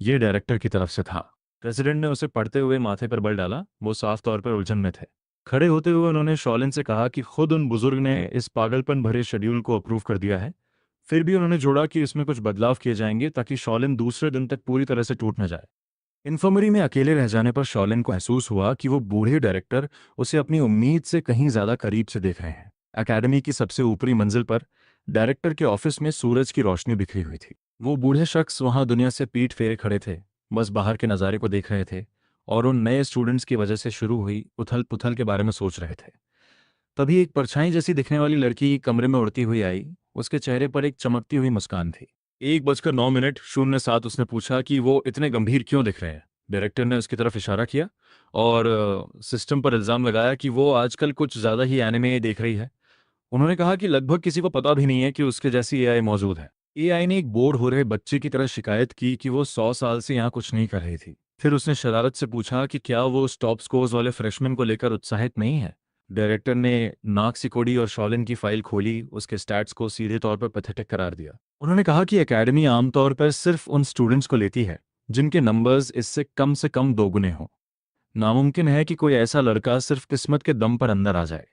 ये डायरेक्टर की तरफ से था। प्रेसिडेंट ने उसे पढ़ते हुए माथे पर बल डाला। वो साफ तौर पर उलझन में थे। खड़े होते हुए उन्होंने शॉलिन से कहा कि खुद उन बुजुर्ग ने इस पागलपन भरे शेड्यूल को अप्रूव कर दिया है। फिर भी उन्होंने जोड़ा कि इसमें कुछ बदलाव किए जाएंगे ताकि शॉलिन दूसरे दिन तक पूरी तरह से टूट न जाए। इन्फर्मरी में अकेले रह जाने पर शॉलिन को महसूस हुआ कि वो बूढ़े डायरेक्टर उसे अपनी उम्मीद से कहीं ज्यादा करीब से देख रहे हैं। एकेडमी की सबसे ऊपरी मंजिल पर डायरेक्टर के ऑफिस में सूरज की रोशनी बिखरी हुई थी। वो बूढ़े शख्स वहां दुनिया से पीठ फेरे खड़े थे, बस बाहर के नज़ारे को देख रहे थे और उन नए स्टूडेंट्स की वजह से शुरू हुई उथल पुथल के बारे में सोच रहे थे। तभी एक परछाई जैसी दिखने वाली लड़की कमरे में उड़ती हुई आई। उसके चेहरे पर एक चमकती हुई मुस्कान थी। 1:09:07 उसने पूछा कि वो इतने गंभीर क्यों दिख रहे हैं। डायरेक्टर ने उसकी तरफ इशारा किया और सिस्टम पर इल्ज़ाम लगाया कि वो आजकल कुछ ज़्यादा ही एनिमे देख रही है। उन्होंने कहा कि लगभग किसी को पता भी नहीं है कि उसके जैसी एआई मौजूद है। एआई ने एक बोर हो रहे बच्चे की तरह शिकायत की कि वो 100 साल से यहाँ कुछ नहीं कर रही थी। फिर उसने शरारत से पूछा कि क्या वो उस टॉप स्कोर्स वाले फ्रेशमैन को लेकर उत्साहित नहीं है। डायरेक्टर ने नाक सिकोड़ी और शॉलिन की फाइल खोली। उसके स्टैट्स को सीधे तौर पर पैथेटिक करार दिया। उन्होंने कहा कि एकेडमी आमतौर पर सिर्फ उन स्टूडेंट्स को लेती है जिनके नंबर्स इससे कम दोगुने हों। नामुमकिन है कि कोई ऐसा लड़का सिर्फ किस्मत के दम पर अंदर आ जाए।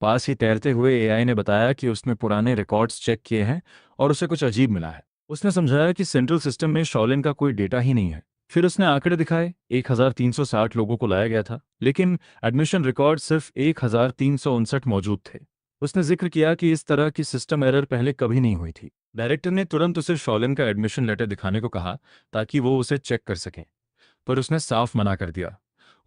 पास ही तैरते हुए एआई ने बताया कि उसने पुराने रिकॉर्ड्स चेक किए हैं और उसे कुछ अजीब मिला है। उसने समझाया कि सेंट्रल सिस्टम में शॉलिन का कोई डेटा ही नहीं है। फिर उसने आंकड़े दिखाए, 1360 लोगों को लाया गया था, लेकिन एडमिशन रिकॉर्ड सिर्फ 1359 मौजूद थे। उसने जिक्र किया कि इस तरह की सिस्टम एरर पहले कभी नहीं हुई थी। डायरेक्टर ने तुरंत उसे शॉलिन का एडमिशन लेटर दिखाने को कहा ताकि वो उसे चेक कर सकें, पर उसने साफ मना कर दिया।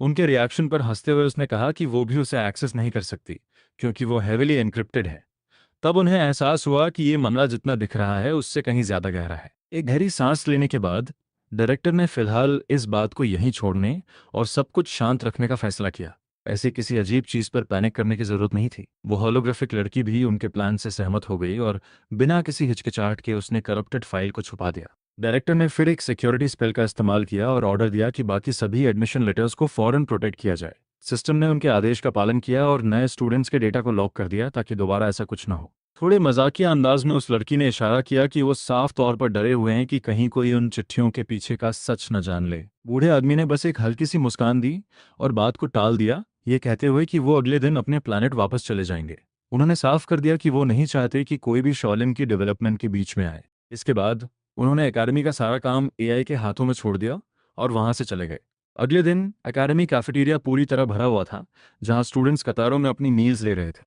उनके रिएक्शन पर हंसते हुए उसने कहा कि वो भी उसे एक्सेस नहीं कर सकती क्योंकि वो हेविली एन्क्रिप्टेड है। तब उन्हें एहसास हुआ कि ये मामला जितना दिख रहा है उससे कहीं ज्यादा गहरा है। एक गहरी सांस लेने के बाद डायरेक्टर ने फिलहाल इस बात को यहीं छोड़ने और सब कुछ शांत रखने का फैसला किया। ऐसी किसी अजीब चीज पर पैनिक करने की जरूरत नहीं थी। वो होलोग्राफिक लड़की भी उनके प्लान से सहमत हो गई और बिना किसी हिचकिचाहट के उसने करप्टेड फाइल को छुपा दिया। डायरेक्टर ने फिर एक सिक्योरिटी स्पेल का इस्तेमाल किया और ऑर्डर दिया कि बाकी सभी एडमिशन लेटर्स को फौरन प्रोटेक्ट किया जाए। सिस्टम ने उनके आदेश का पालन किया और नए स्टूडेंट्स के डेटा को लॉक कर दिया ताकि दोबारा ऐसा कुछ न हो। थोड़े मजाकिया अंदाज में उस लड़की ने इशारा किया कि वो साफ तौर पर डरे हुए हैं कि कहीं कोई उन चिट्ठियों के पीछे का सच न जान ले। बूढ़े आदमी ने बस एक हल्की सी मुस्कान दी और बात को टाल दिया, ये कहते हुए कि वो अगले दिन अपने प्लैनेट वापस चले जाएंगे। उन्होंने साफ कर दिया कि वो नहीं चाहते कि कोई भी शॉलिन की डेवलपमेंट के बीच में आए। इसके बाद उन्होंने एकेडमी का सारा काम एआई के हाथों में छोड़ दिया और वहां से चले गए। अगले दिन एकेडमी कैफेटेरिया पूरी तरह भरा हुआ था, जहां स्टूडेंट्स कतारों में अपनी मील्स ले रहे थे।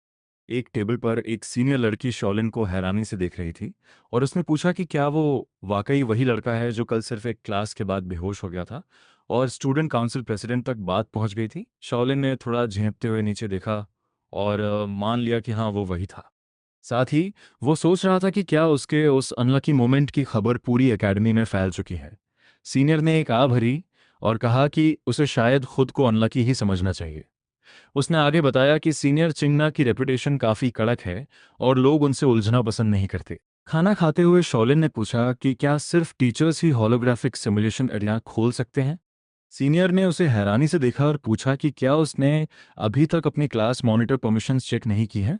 एक टेबल पर एक सीनियर लड़की शॉलिन को हैरानी से देख रही थी और उसने पूछा कि क्या वो वाकई वही लड़का है जो कल सिर्फ एक क्लास के बाद बेहोश हो गया था और स्टूडेंट काउंसिल प्रेसिडेंट तक बात पहुंच गई थी। शॉलिन ने थोड़ा झेंपते हुए नीचे देखा और मान लिया कि हाँ वो वही था। साथ ही वो सोच रहा था कि क्या उसके उस अनलकी मोमेंट की खबर पूरी एकेडमी में फैल चुकी है। सीनियर ने एक आ भरी और कहा कि उसे शायद खुद को अनलकी ही समझना चाहिए। उसने आगे बताया कि सीनियर चिंगना की रेपुटेशन काफ़ी कड़क है और लोग उनसे उलझना पसंद नहीं करते। खाना खाते हुए शॉलिन ने पूछा कि क्या सिर्फ टीचर्स ही होलोग्राफिक सिमुलेशन एरिया खोल सकते हैं। सीनियर ने उसे हैरानी से देखा और पूछा कि क्या उसने अभी तक अपनी क्लास मॉनिटर परमिशंस चेक नहीं की हैं।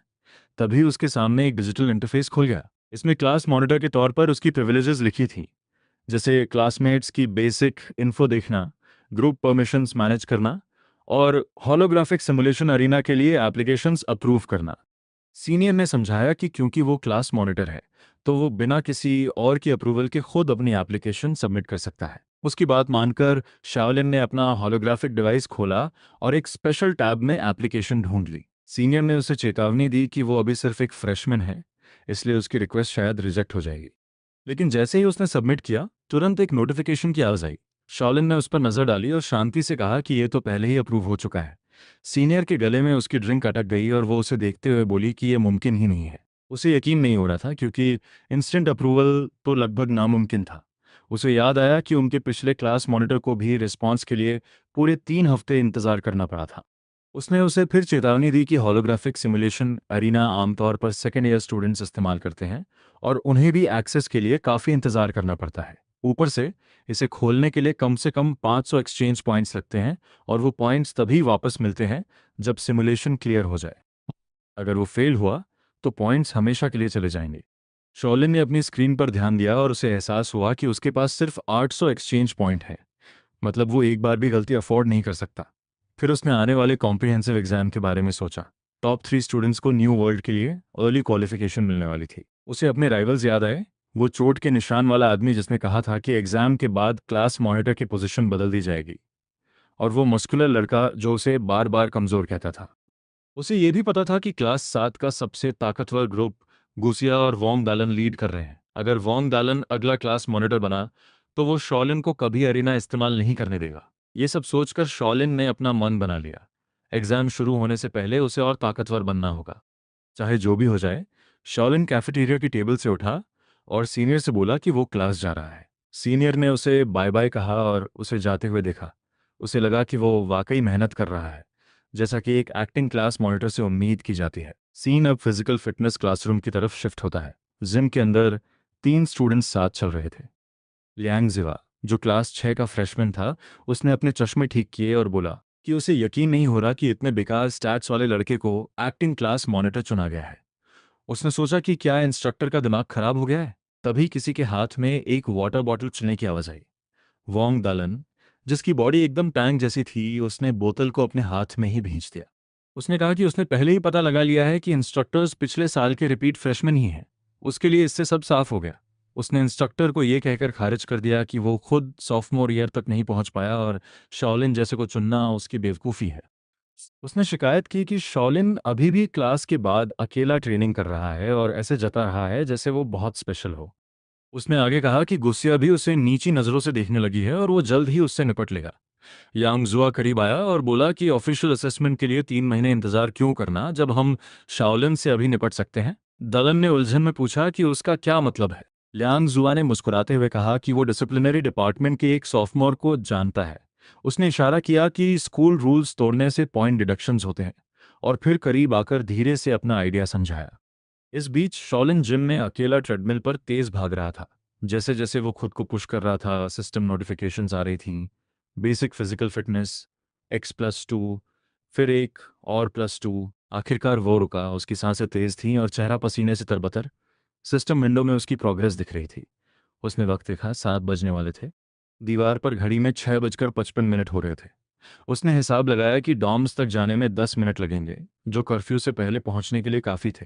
तभी उसके सामने एक डिजिटल इंटरफेस खुल गया। इसमें क्लास मॉनिटर के तौर पर उसकी प्रिविलेजेस लिखी थी, जैसे क्लासमेट्स की बेसिक इन्फो देखना, ग्रुप परमिशंस मैनेज करना और होलोग्राफिक सिमुलेशन अरीना के लिए एप्लीकेशंस अप्रूव करना। सीनियर ने समझाया कि क्योंकि वो क्लास मॉनिटर है तो वो बिना किसी और की अप्रूवल के खुद अपनी एप्लीकेशन सबमिट कर सकता है। उसकी बात मानकर शाओलिन ने अपना होलोग्राफिक डिवाइस खोला और एक स्पेशल टैब में एप्लीकेशन ढूंढ ली। सीनियर ने उसे चेतावनी दी कि वो अभी सिर्फ एक फ्रेशमैन है, इसलिए उसकी रिक्वेस्ट शायद रिजेक्ट हो जाएगी। लेकिन जैसे ही उसने सबमिट किया, तुरंत एक नोटिफिकेशन की आवाज आई। शॉलिन ने उस पर नजर डाली और शांति से कहा कि ये तो पहले ही अप्रूव हो चुका है। सीनियर के गले में उसकी ड्रिंक अटक गई और वो उसे देखते हुए बोली कि ये मुमकिन ही नहीं है। उसे यकीन नहीं हो रहा था क्योंकि इंस्टेंट अप्रूवल तो लगभग नामुमकिन था। उसे याद आया कि उनके पिछले क्लास मॉनिटर को भी रिस्पॉन्स के लिए पूरे 3 हफ्ते इंतजार करना पड़ा था। उसने उसे फिर चेतावनी दी कि होलोग्राफिक सिमुलेशन अरीना आमतौर पर सेकेंड ईयर स्टूडेंट्स इस्तेमाल करते हैं और उन्हें भी एक्सेस के लिए काफ़ी इंतजार करना पड़ता है। ऊपर से इसे खोलने के लिए कम से कम 500 एक्सचेंज पॉइंट्स लगते हैं और वो पॉइंट्स तभी वापस मिलते हैं जब सिमुलेशन क्लियर हो जाए। अगर वो फेल हुआ तो पॉइंट्स हमेशा के लिए चले जाएंगे। शॉलिन ने अपनी स्क्रीन पर ध्यान दिया और उसे एहसास हुआ कि उसके पास सिर्फ 800 एक्सचेंज पॉइंट है, मतलब वो एक बार भी गलती अफोर्ड नहीं कर सकता। फिर उसने आने वाले कॉम्प्रिहेंसिव एग्जाम के बारे में सोचा। टॉप 3 स्टूडेंट्स को न्यू वर्ल्ड के लिए अर्ली क्वालिफिकेशन मिलने वाली थी। उसे अपने राइवल्स याद आए, वो चोट के निशान वाला आदमी जिसने कहा था कि एग्जाम के बाद क्लास मॉनिटर की पोजीशन बदल दी जाएगी, और वो मस्कुलर लड़का जो उसे बार बार कमज़ोर कहता था। उसे ये भी पता था कि क्लास 7 का सबसे ताकतवर ग्रुप गुसिया और वोंग दालन लीड कर रहे हैं। अगर वोंग दालन अगला क्लास मॉनिटर बना तो वो शॉलिन को कभी अरीना इस्तेमाल नहीं करने देगा। ये सब सोचकर शॉलिन ने अपना मन बना लिया। एग्जाम शुरू होने से पहले उसे और ताकतवर बनना होगा, चाहे जो भी हो जाए। शॉलिन कैफेटेरिया की टेबल से उठा और सीनियर से बोला कि वो क्लास जा रहा है। सीनियर ने उसे बाय बाय कहा और उसे जाते हुए देखा। उसे लगा कि वो वाकई मेहनत कर रहा है, जैसा कि एक एक्टिंग क्लास मॉनिटर से उम्मीद की जाती है। सीन अब फिजिकल फिटनेस क्लासरूम की तरफ शिफ्ट होता है। जिम के अंदर 3 स्टूडेंट्स साथ चल रहे थे। लियांग जिवा, जो क्लास 6 का फ्रेशमैन था, उसने अपने चश्मे ठीक किए और बोला कि उसे यकीन नहीं हो रहा कि इतने बेकार स्टैट्स वाले लड़के को एक्टिंग क्लास मॉनिटर चुना गया है। उसने सोचा कि क्या इंस्ट्रक्टर का दिमाग खराब हो गया है। तभी किसी के हाथ में एक वाटर बॉटल चलने की आवाज आई। वोंग दालन, जिसकी बॉडी एकदम टैंक जैसी थी, उसने बोतल को अपने हाथ में ही भींच दिया। उसने कहा कि उसने पहले ही पता लगा लिया है कि इंस्ट्रक्टर्स पिछले साल के रिपीट फ्रेशमैन ही हैं। उसके लिए इससे सब साफ हो गया। उसने इंस्ट्रक्टर को ये कहकर खारिज कर दिया कि वो खुद सॉफ्टमोर ईयर तक नहीं पहुंच पाया और शॉलिन जैसे को चुनना उसकी बेवकूफ़ी है। उसने शिकायत की कि शॉलिन अभी भी क्लास के बाद अकेला ट्रेनिंग कर रहा है और ऐसे जता रहा है जैसे वो बहुत स्पेशल हो। उसने आगे कहा कि गुस्सिया भी उसे नीची नज़रों से देखने लगी है और वो जल्द ही उससे निपट लेगा। यांगजुआ करीब आया और बोला कि ऑफिशियल असेसमेंट के लिए 3 महीने इंतजार क्यों करना जब हम शाओलिन से अभी निपट सकते हैं। दलन ने उलझन में पूछा कि उसका क्या मतलब है। लियांगजुआ ने मुस्कुराते हुए कहा कि वो डिसिप्लिनरी डिपार्टमेंट के एक सॉफ्टमोर को जानता है। उसने इशारा किया कि स्कूल रूल्स तोड़ने से पॉइंट डिडक्शंस होते हैं और फिर करीब आकर धीरे से अपना आइडिया समझाया। इस बीच शॉलिन जिम में अकेला ट्रेडमिल पर तेज भाग रहा था। जैसे जैसे वो खुद को पुश कर रहा था, सिस्टम नोटिफिकेशंस आ रही थीं। बेसिक फिजिकल फिटनेस, X+2, फिर एक और +2। आखिरकार वो रुका, उसकी सांसें तेज थीं और चेहरा पसीने से तरबतर। सिस्टम विंडो में उसकी प्रोग्रेस दिख रही थी। उसने वक्त देखा, 7 बजने वाले थे। दीवार पर घड़ी में 6:55 हो रहे थे। उसने हिसाब लगाया कि डॉम्स तक जाने में 10 मिनट लगेंगे, जो कर्फ्यू से पहले पहुंचने के लिए काफ़ी थे।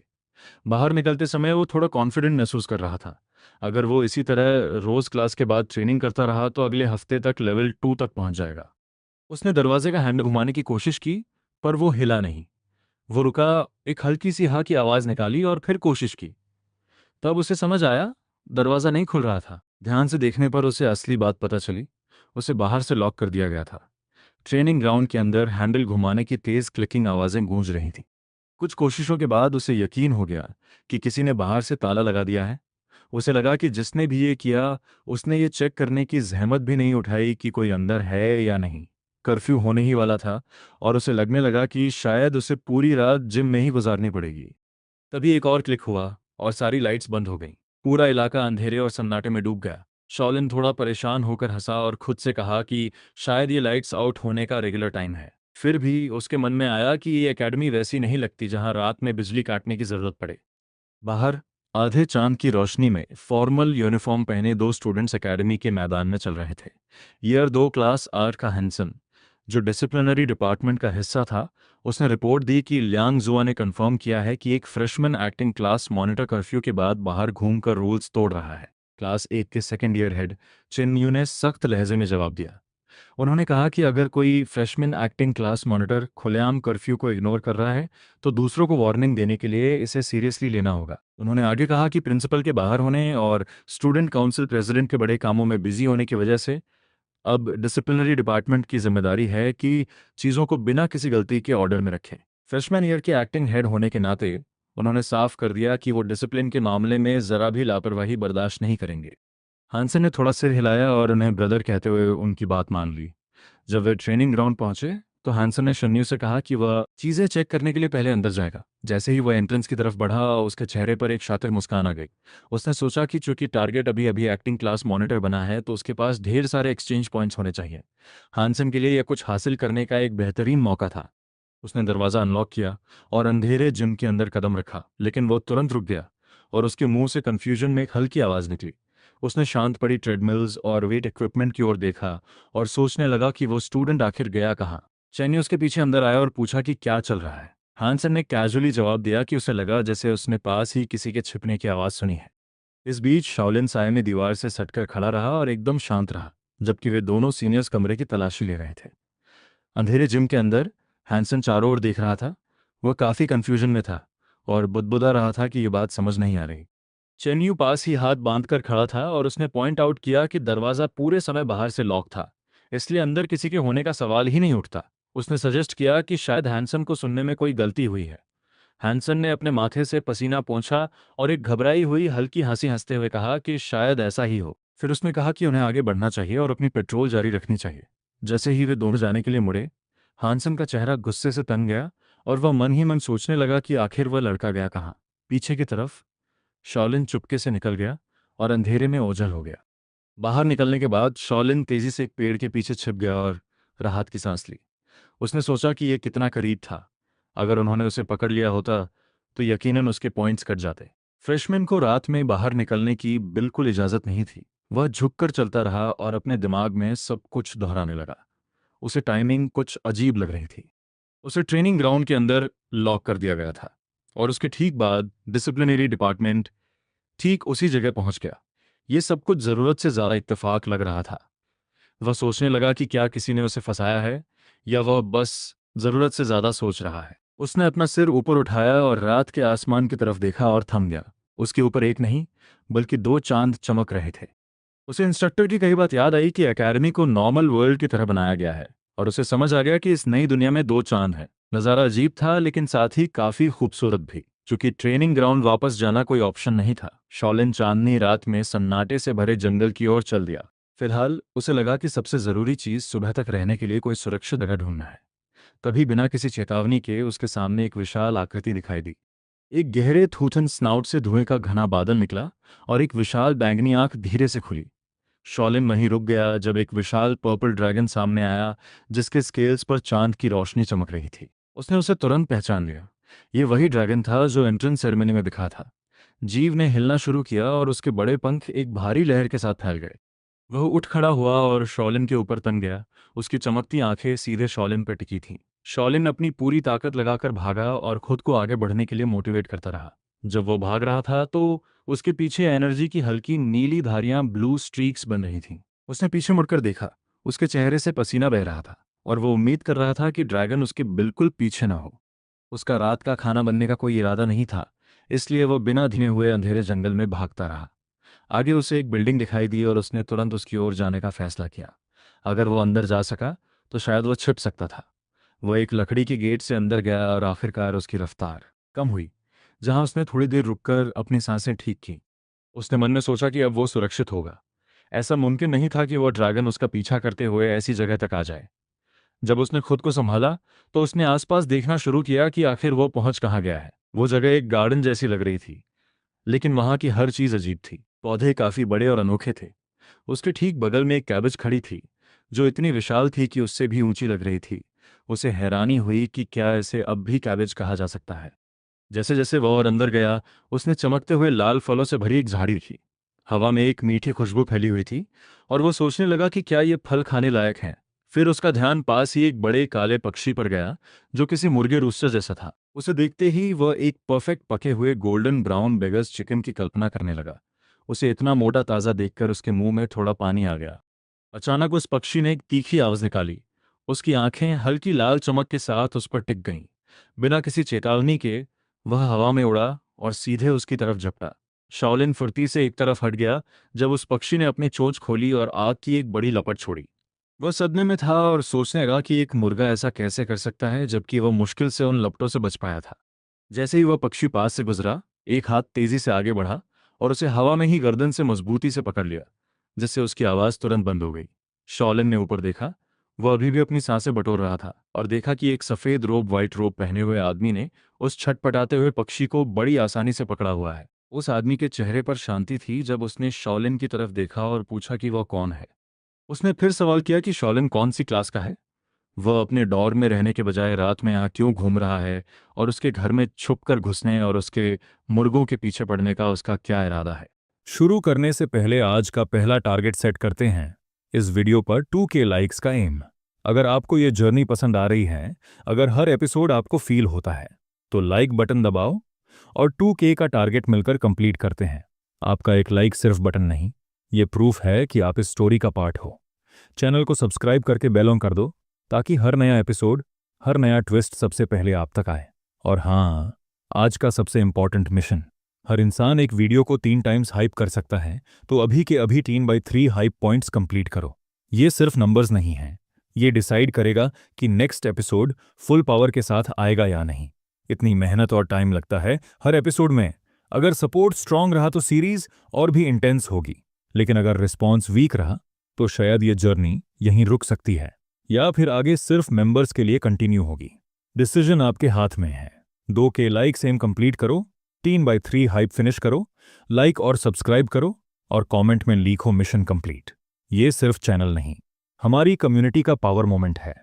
बाहर निकलते समय वो थोड़ा कॉन्फिडेंट महसूस कर रहा था। अगर वो इसी तरह रोज क्लास के बाद ट्रेनिंग करता रहा तो अगले हफ्ते तक लेवल 2 तक पहुंच जाएगा। उसने दरवाजे का हैंडल घुमाने की कोशिश की, पर वो हिला नहीं। वो रुका, एक हल्की सी हाँ की आवाज निकाली और फिर कोशिश की। तब उसे समझ आया, दरवाजा नहीं खुल रहा था। ध्यान से देखने पर उसे असली बात पता चली। उसे बाहर से लॉक कर दिया गया था। ट्रेनिंग ग्राउंड के अंदर हैंडल घुमाने की तेज क्लिकिंग आवाजें गूंज रही थीं। कुछ कोशिशों के बाद उसे यकीन हो गया कि किसी ने बाहर से ताला लगा दिया है। उसे लगा कि जिसने भी ये किया, उसने ये चेक करने की जहमत भी नहीं उठाई कि कोई अंदर है या नहीं। कर्फ्यू होने ही वाला था और उसे लगने लगा कि शायद उसे पूरी रात जिम में ही गुजारनी पड़ेगी। तभी एक और क्लिक हुआ और सारी लाइट्स बंद हो गईं। पूरा इलाका अंधेरे और सन्नाटे में डूब गया। शॉलिन थोड़ा परेशान होकर हंसा और खुद से कहा कि शायद ये लाइट्स आउट होने का रेगुलर टाइम है। फिर भी उसके मन में आया कि ये एकेडमी वैसी नहीं लगती जहां रात में बिजली काटने की जरूरत पड़े। बाहर आधे चांद की रोशनी में फॉर्मल यूनिफॉर्म पहने 2 स्टूडेंट्स एकेडमी के मैदान में चल रहे थे। ईयर 2 क्लास 8 का हैंसन, जो डिसिप्लिनरी डिपार्टमेंट का हिस्सा था, उसने रिपोर्ट दी कि लियांग जुआ ने कंफर्म किया है कि एक freshman acting class monitor curfew के बाद बाहर घूमकर रूल्स तोड़ रहा है। क्लास 8 के second year head chin you ने सख्त लहजे में जवाब दिया। उन्होंने कहा कि अगर कोई फ्रेशमैन एक्टिंग क्लास मॉनिटर खुलेआम कर्फ्यू को इग्नोर कर रहा है तो दूसरों को वार्निंग देने के लिए इसे सीरियसली लेना होगा। उन्होंने आगे कहा कि प्रिंसिपल के बाहर होने और स्टूडेंट काउंसिल प्रेसिडेंट के बड़े कामों में बिजी होने की वजह से अब डिसिप्लिनरी डिपार्टमेंट की जिम्मेदारी है कि चीज़ों को बिना किसी गलती के ऑर्डर में रखें। फ्रेशमैन ईयर के एक्टिंग हेड होने के नाते उन्होंने साफ कर दिया कि वो डिसिप्लिन के मामले में ज़रा भी लापरवाही बर्दाश्त नहीं करेंगे। हांसन ने थोड़ा सिर हिलाया और उन्हें ब्रदर कहते हुए उनकी बात मान ली। जब वे ट्रेनिंग ग्राउंड पहुंचे तो हैंसन ने शन्यू से कहा कि वह चीज़ें चेक करने के लिए पहले अंदर जाएगा। जैसे ही वह एंट्रेंस की तरफ बढ़ा, उसके चेहरे पर एक शातिर मुस्कान आ गई। उसने सोचा कि चूंकि टारगेट अभी अभी एक्टिंग क्लास मॉनिटर बना है तो उसके पास ढेर सारे एक्सचेंज पॉइंट्स होने चाहिए। हांसन के लिए यह कुछ हासिल करने का एक बेहतरीन मौका था। उसने दरवाज़ा अनलॉक किया और अंधेरे जिम के अंदर कदम रखा, लेकिन वो तुरंत रुक गया और उसके मुंह से कन्फ्यूजन में एक हल्की आवाज़ निकली। उसने शांत पड़ी ट्रेडमिल्स और वेट इक्विपमेंट की ओर देखा और सोचने लगा कि वो स्टूडेंट आखिर गया कहाँ। चैनी उसके पीछे अंदर आया और पूछा कि क्या चल रहा है। हांसन ने कैजुअली जवाब दिया कि उसे लगा जैसे उसने पास ही किसी के छिपने की आवाज़ सुनी है। इस बीच शाओलिन साय में दीवार से सटकर खड़ा रहा और एकदम शांत रहा, जबकि वे दोनों सीनियर्स कमरे की तलाशी ले रहे थे। अंधेरे जिम के अंदर हैंसन चारों ओर देख रहा था। वह काफ़ी कन्फ्यूजन में था और बुदबुदा रहा था कि ये बात समझ नहीं आ रही। चेन्यू पास ही हाथ बांधकर खड़ा था और उसने पॉइंट आउट किया कि दरवाज़ा पूरे समय बाहर से लॉक था, इसलिए अंदर किसी के होने का सवाल ही नहीं उठता। उसने सजेस्ट किया कि शायद हैंसन को सुनने में कोई गलती हुई है। हैंसन ने अपने माथे से पसीना पोंछा और एक घबराई हुई हल्की हंसी हंसते हुए कहा कि शायद ऐसा ही हो। फिर उसने कहा कि उन्हें आगे बढ़ना चाहिए और अपनी पेट्रोल जारी रखनी चाहिए। जैसे ही वे दोनों जाने के लिए मुड़े, हांसन का चेहरा गुस्से से तन गया और वह मन ही मन सोचने लगा कि आखिर वह लड़का गया कहाँ। पीछे की तरफ शॉलिन चुपके से निकल गया और अंधेरे में ओझल हो गया। बाहर निकलने के बाद शॉलिन तेजी से एक पेड़ के पीछे छिप गया और राहत की सांस ली। उसने सोचा कि यह कितना करीब था। अगर उन्होंने उसे पकड़ लिया होता तो यकीनन उसके पॉइंट्स कट जाते। फ्रेशमैन को रात में बाहर निकलने की बिल्कुल इजाजत नहीं थी। वह झुककर चलता रहा और अपने दिमाग में सब कुछ दोहराने लगा। उसे टाइमिंग कुछ अजीब लग रही थी। उसे ट्रेनिंग ग्राउंड के अंदर लॉक कर दिया गया था और उसके ठीक बाद डिसिप्लिनरी डिपार्टमेंट ठीक उसी जगह पहुंच गया। ये सब कुछ ज़रूरत से ज़्यादा इत्तेफाक लग रहा था। वह सोचने लगा कि क्या किसी ने उसे फंसाया है या वह बस ज़रूरत से ज़्यादा सोच रहा है। उसने अपना सिर ऊपर उठाया और रात के आसमान की तरफ देखा और थम गया। उसके ऊपर एक नहीं बल्कि दो चांद चमक रहे थे। उसे इंस्ट्रक्टर की कही बात याद आई कि एकेडमी को नॉर्मल वर्ल्ड की तरह बनाया गया है और उसे समझ आ गया कि इस नई दुनिया में दो चांद हैं। नज़ारा अजीब था लेकिन साथ ही काफ़ी खूबसूरत भी। चूंकि ट्रेनिंग ग्राउंड वापस जाना कोई ऑप्शन नहीं था, शॉलिन चांदनी रात में सन्नाटे से भरे जंगल की ओर चल दिया। फिलहाल उसे लगा कि सबसे ज़रूरी चीज़ सुबह तक रहने के लिए कोई सुरक्षित जगह ढूंढना है। तभी बिना किसी चेतावनी के उसके सामने एक विशाल आकृति दिखाई दी। एक गहरे थूथन स्नाउट से धुएं का घना बादल निकला और एक विशाल बैंगनी आंख धीरे से खुली। शॉलिन वहीं रुक गया जब एक विशाल पर्पल ड्रैगन सामने आया जिसके स्केल्स पर चांद की रोशनी चमक रही थी। उसने उसे तुरंत पहचान लिया। ये वही ड्रैगन था जो एंट्रेंस सेरेमनी में दिखा था। जीव ने हिलना शुरू किया और उसके बड़े पंख एक भारी लहर के साथ फैल गए। वह उठ खड़ा हुआ और शॉलिन के ऊपर तन गया। उसकी चमकती आंखें सीधे शॉलिन पर टिकी थीं। शॉलिन अपनी पूरी ताकत लगाकर भागा और खुद को आगे बढ़ने के लिए मोटिवेट करता रहा। जब वो भाग रहा था तो उसके पीछे एनर्जी की हल्की नीली धारियां ब्लू स्ट्रीक्स बन रही थीं। उसने पीछे मुड़कर देखा। उसके चेहरे से पसीना बह रहा था और वो उम्मीद कर रहा था कि ड्रैगन उसके बिल्कुल पीछे ना हो। उसका रात का खाना बनने का कोई इरादा नहीं था, इसलिए वो बिना धीमे हुए अंधेरे जंगल में भागता रहा। आगे उसे एक बिल्डिंग दिखाई दी और उसने तुरंत उसकी ओर जाने का फैसला किया। अगर वो अंदर जा सका तो शायद वो छिप सकता था। वो एक लकड़ी के गेट से अंदर गया और आखिरकार उसकी रफ्तार कम हुई, जहां उसने थोड़ी देर रुककर अपनी सांसें ठीक की। उसने मन में सोचा कि अब वो सुरक्षित होगा। ऐसा मुमकिन नहीं था कि वो ड्रैगन उसका पीछा करते हुए ऐसी जगह तक आ जाए। जब उसने खुद को संभाला तो उसने आसपास देखना शुरू किया कि आखिर वो पहुंच कहाँ गया है। वो जगह एक गार्डन जैसी लग रही थी, लेकिन वहां की हर चीज अजीब थी। पौधे काफी बड़े और अनोखे थे। उसके ठीक बगल में एक कैबेज खड़ी थी जो इतनी विशाल थी कि उससे भी ऊंची लग रही थी। उसे हैरानी हुई कि क्या इसे अब भी कैबेज कहा जा सकता है। जैसे जैसे वह और अंदर गया, उसने चमकते हुए लाल फलों से भरी एक झाड़ी थी। हवा में एक मीठी खुशबू फैली हुई थी और वो सोचने लगा कि क्या ये फल खाने लायक हैं। फिर उसका ध्यान पास ही एक बड़े काले पक्षी पर गया जो किसी मुर्गे रूस्टर जैसा था। उसे देखते ही वह एक परफेक्ट पके हुए गोल्डन ब्राउन बेगस चिकन की कल्पना करने लगा। उसे इतना मोटा ताज़ा देखकर उसके मुंह में थोड़ा पानी आ गया। अचानक उस पक्षी ने एक तीखी आवाज निकाली। उसकी आंखें हल्की लाल चमक के साथ उस पर टिक गईं। बिना किसी चेतावनी के वह हवा में उड़ा और सीधे उसकी तरफ झपटा। शाओलिन फुर्ती से एक तरफ हट गया जब उस पक्षी ने अपनी चोंच खोली और आग की एक बड़ी लपट छोड़ी। वह सदमे में था और सोचने लगा कि एक मुर्गा ऐसा कैसे कर सकता है, जबकि वह मुश्किल से उन लपटों से बच पाया था। जैसे ही वह पक्षी पास से गुजरा, एक हाथ तेजी से आगे बढ़ा और उसे हवा में ही गर्दन से मजबूती से पकड़ लिया, जिससे उसकी आवाज तुरंत बंद हो गई। शॉलिन ने ऊपर देखा। वह अभी भी अपनी सांसें बटोर रहा था और देखा कि एक सफेद रोब व्हाइट रोब पहने हुए आदमी ने उस छटपटाते हुए पक्षी को बड़ी आसानी से पकड़ा हुआ है। उस आदमी के चेहरे पर शांति थी जब उसने शॉलिन की तरफ देखा और पूछा कि वह कौन है। उसने फिर सवाल किया कि शॉलिन कौन सी क्लास का है, वह अपने डॉर में रहने के बजाय रात में यहाँ क्यों घूम रहा है और उसके घर में छुपकर घुसने और उसके मुर्गों के पीछे पड़ने का उसका क्या इरादा है। शुरू करने से पहले आज का पहला टारगेट सेट करते हैं। इस वीडियो पर 2K लाइक्स का एम। अगर आपको ये जर्नी पसंद आ रही है, अगर हर एपिसोड आपको फील होता है, तो लाइक बटन दबाओ और 2K का टारगेट मिलकर कंप्लीट करते हैं। आपका एक लाइक सिर्फ बटन नहीं, ये प्रूफ है कि आप इस स्टोरी का पार्ट हो। चैनल को सब्सक्राइब करके बेल ऑन कर दो ताकि हर नया एपिसोड, हर नया ट्विस्ट सबसे पहले आप तक आए। और हाँ, आज का सबसे इंपॉर्टेंट मिशन। हर इंसान एक वीडियो को 3 टाइम्स हाइप कर सकता है, तो अभी के अभी 3/3 हाइप पॉइंट्स कंप्लीट करो। ये सिर्फ नंबर्स नहीं हैं, ये डिसाइड करेगा कि नेक्स्ट एपिसोड फुल पावर के साथ आएगा या नहीं। इतनी मेहनत और टाइम लगता है हर एपिसोड में। अगर सपोर्ट स्ट्रांग रहा तो सीरीज और भी इंटेंस होगी, लेकिन अगर रिस्पॉन्स वीक रहा तो शायद ये जर्नी यहीं रुक सकती है, या फिर आगे सिर्फ मेंबर्स के लिए कंटिन्यू होगी। डिसीजन आपके हाथ में है। 2K लाइक सेम कंप्लीट करो, 3/3 हाइप फिनिश करो, लाइक और सब्सक्राइब करो और कमेंट में लिखो मिशन कंप्लीट। ये सिर्फ चैनल नहीं, हमारी कम्युनिटी का पावर मोमेंट है।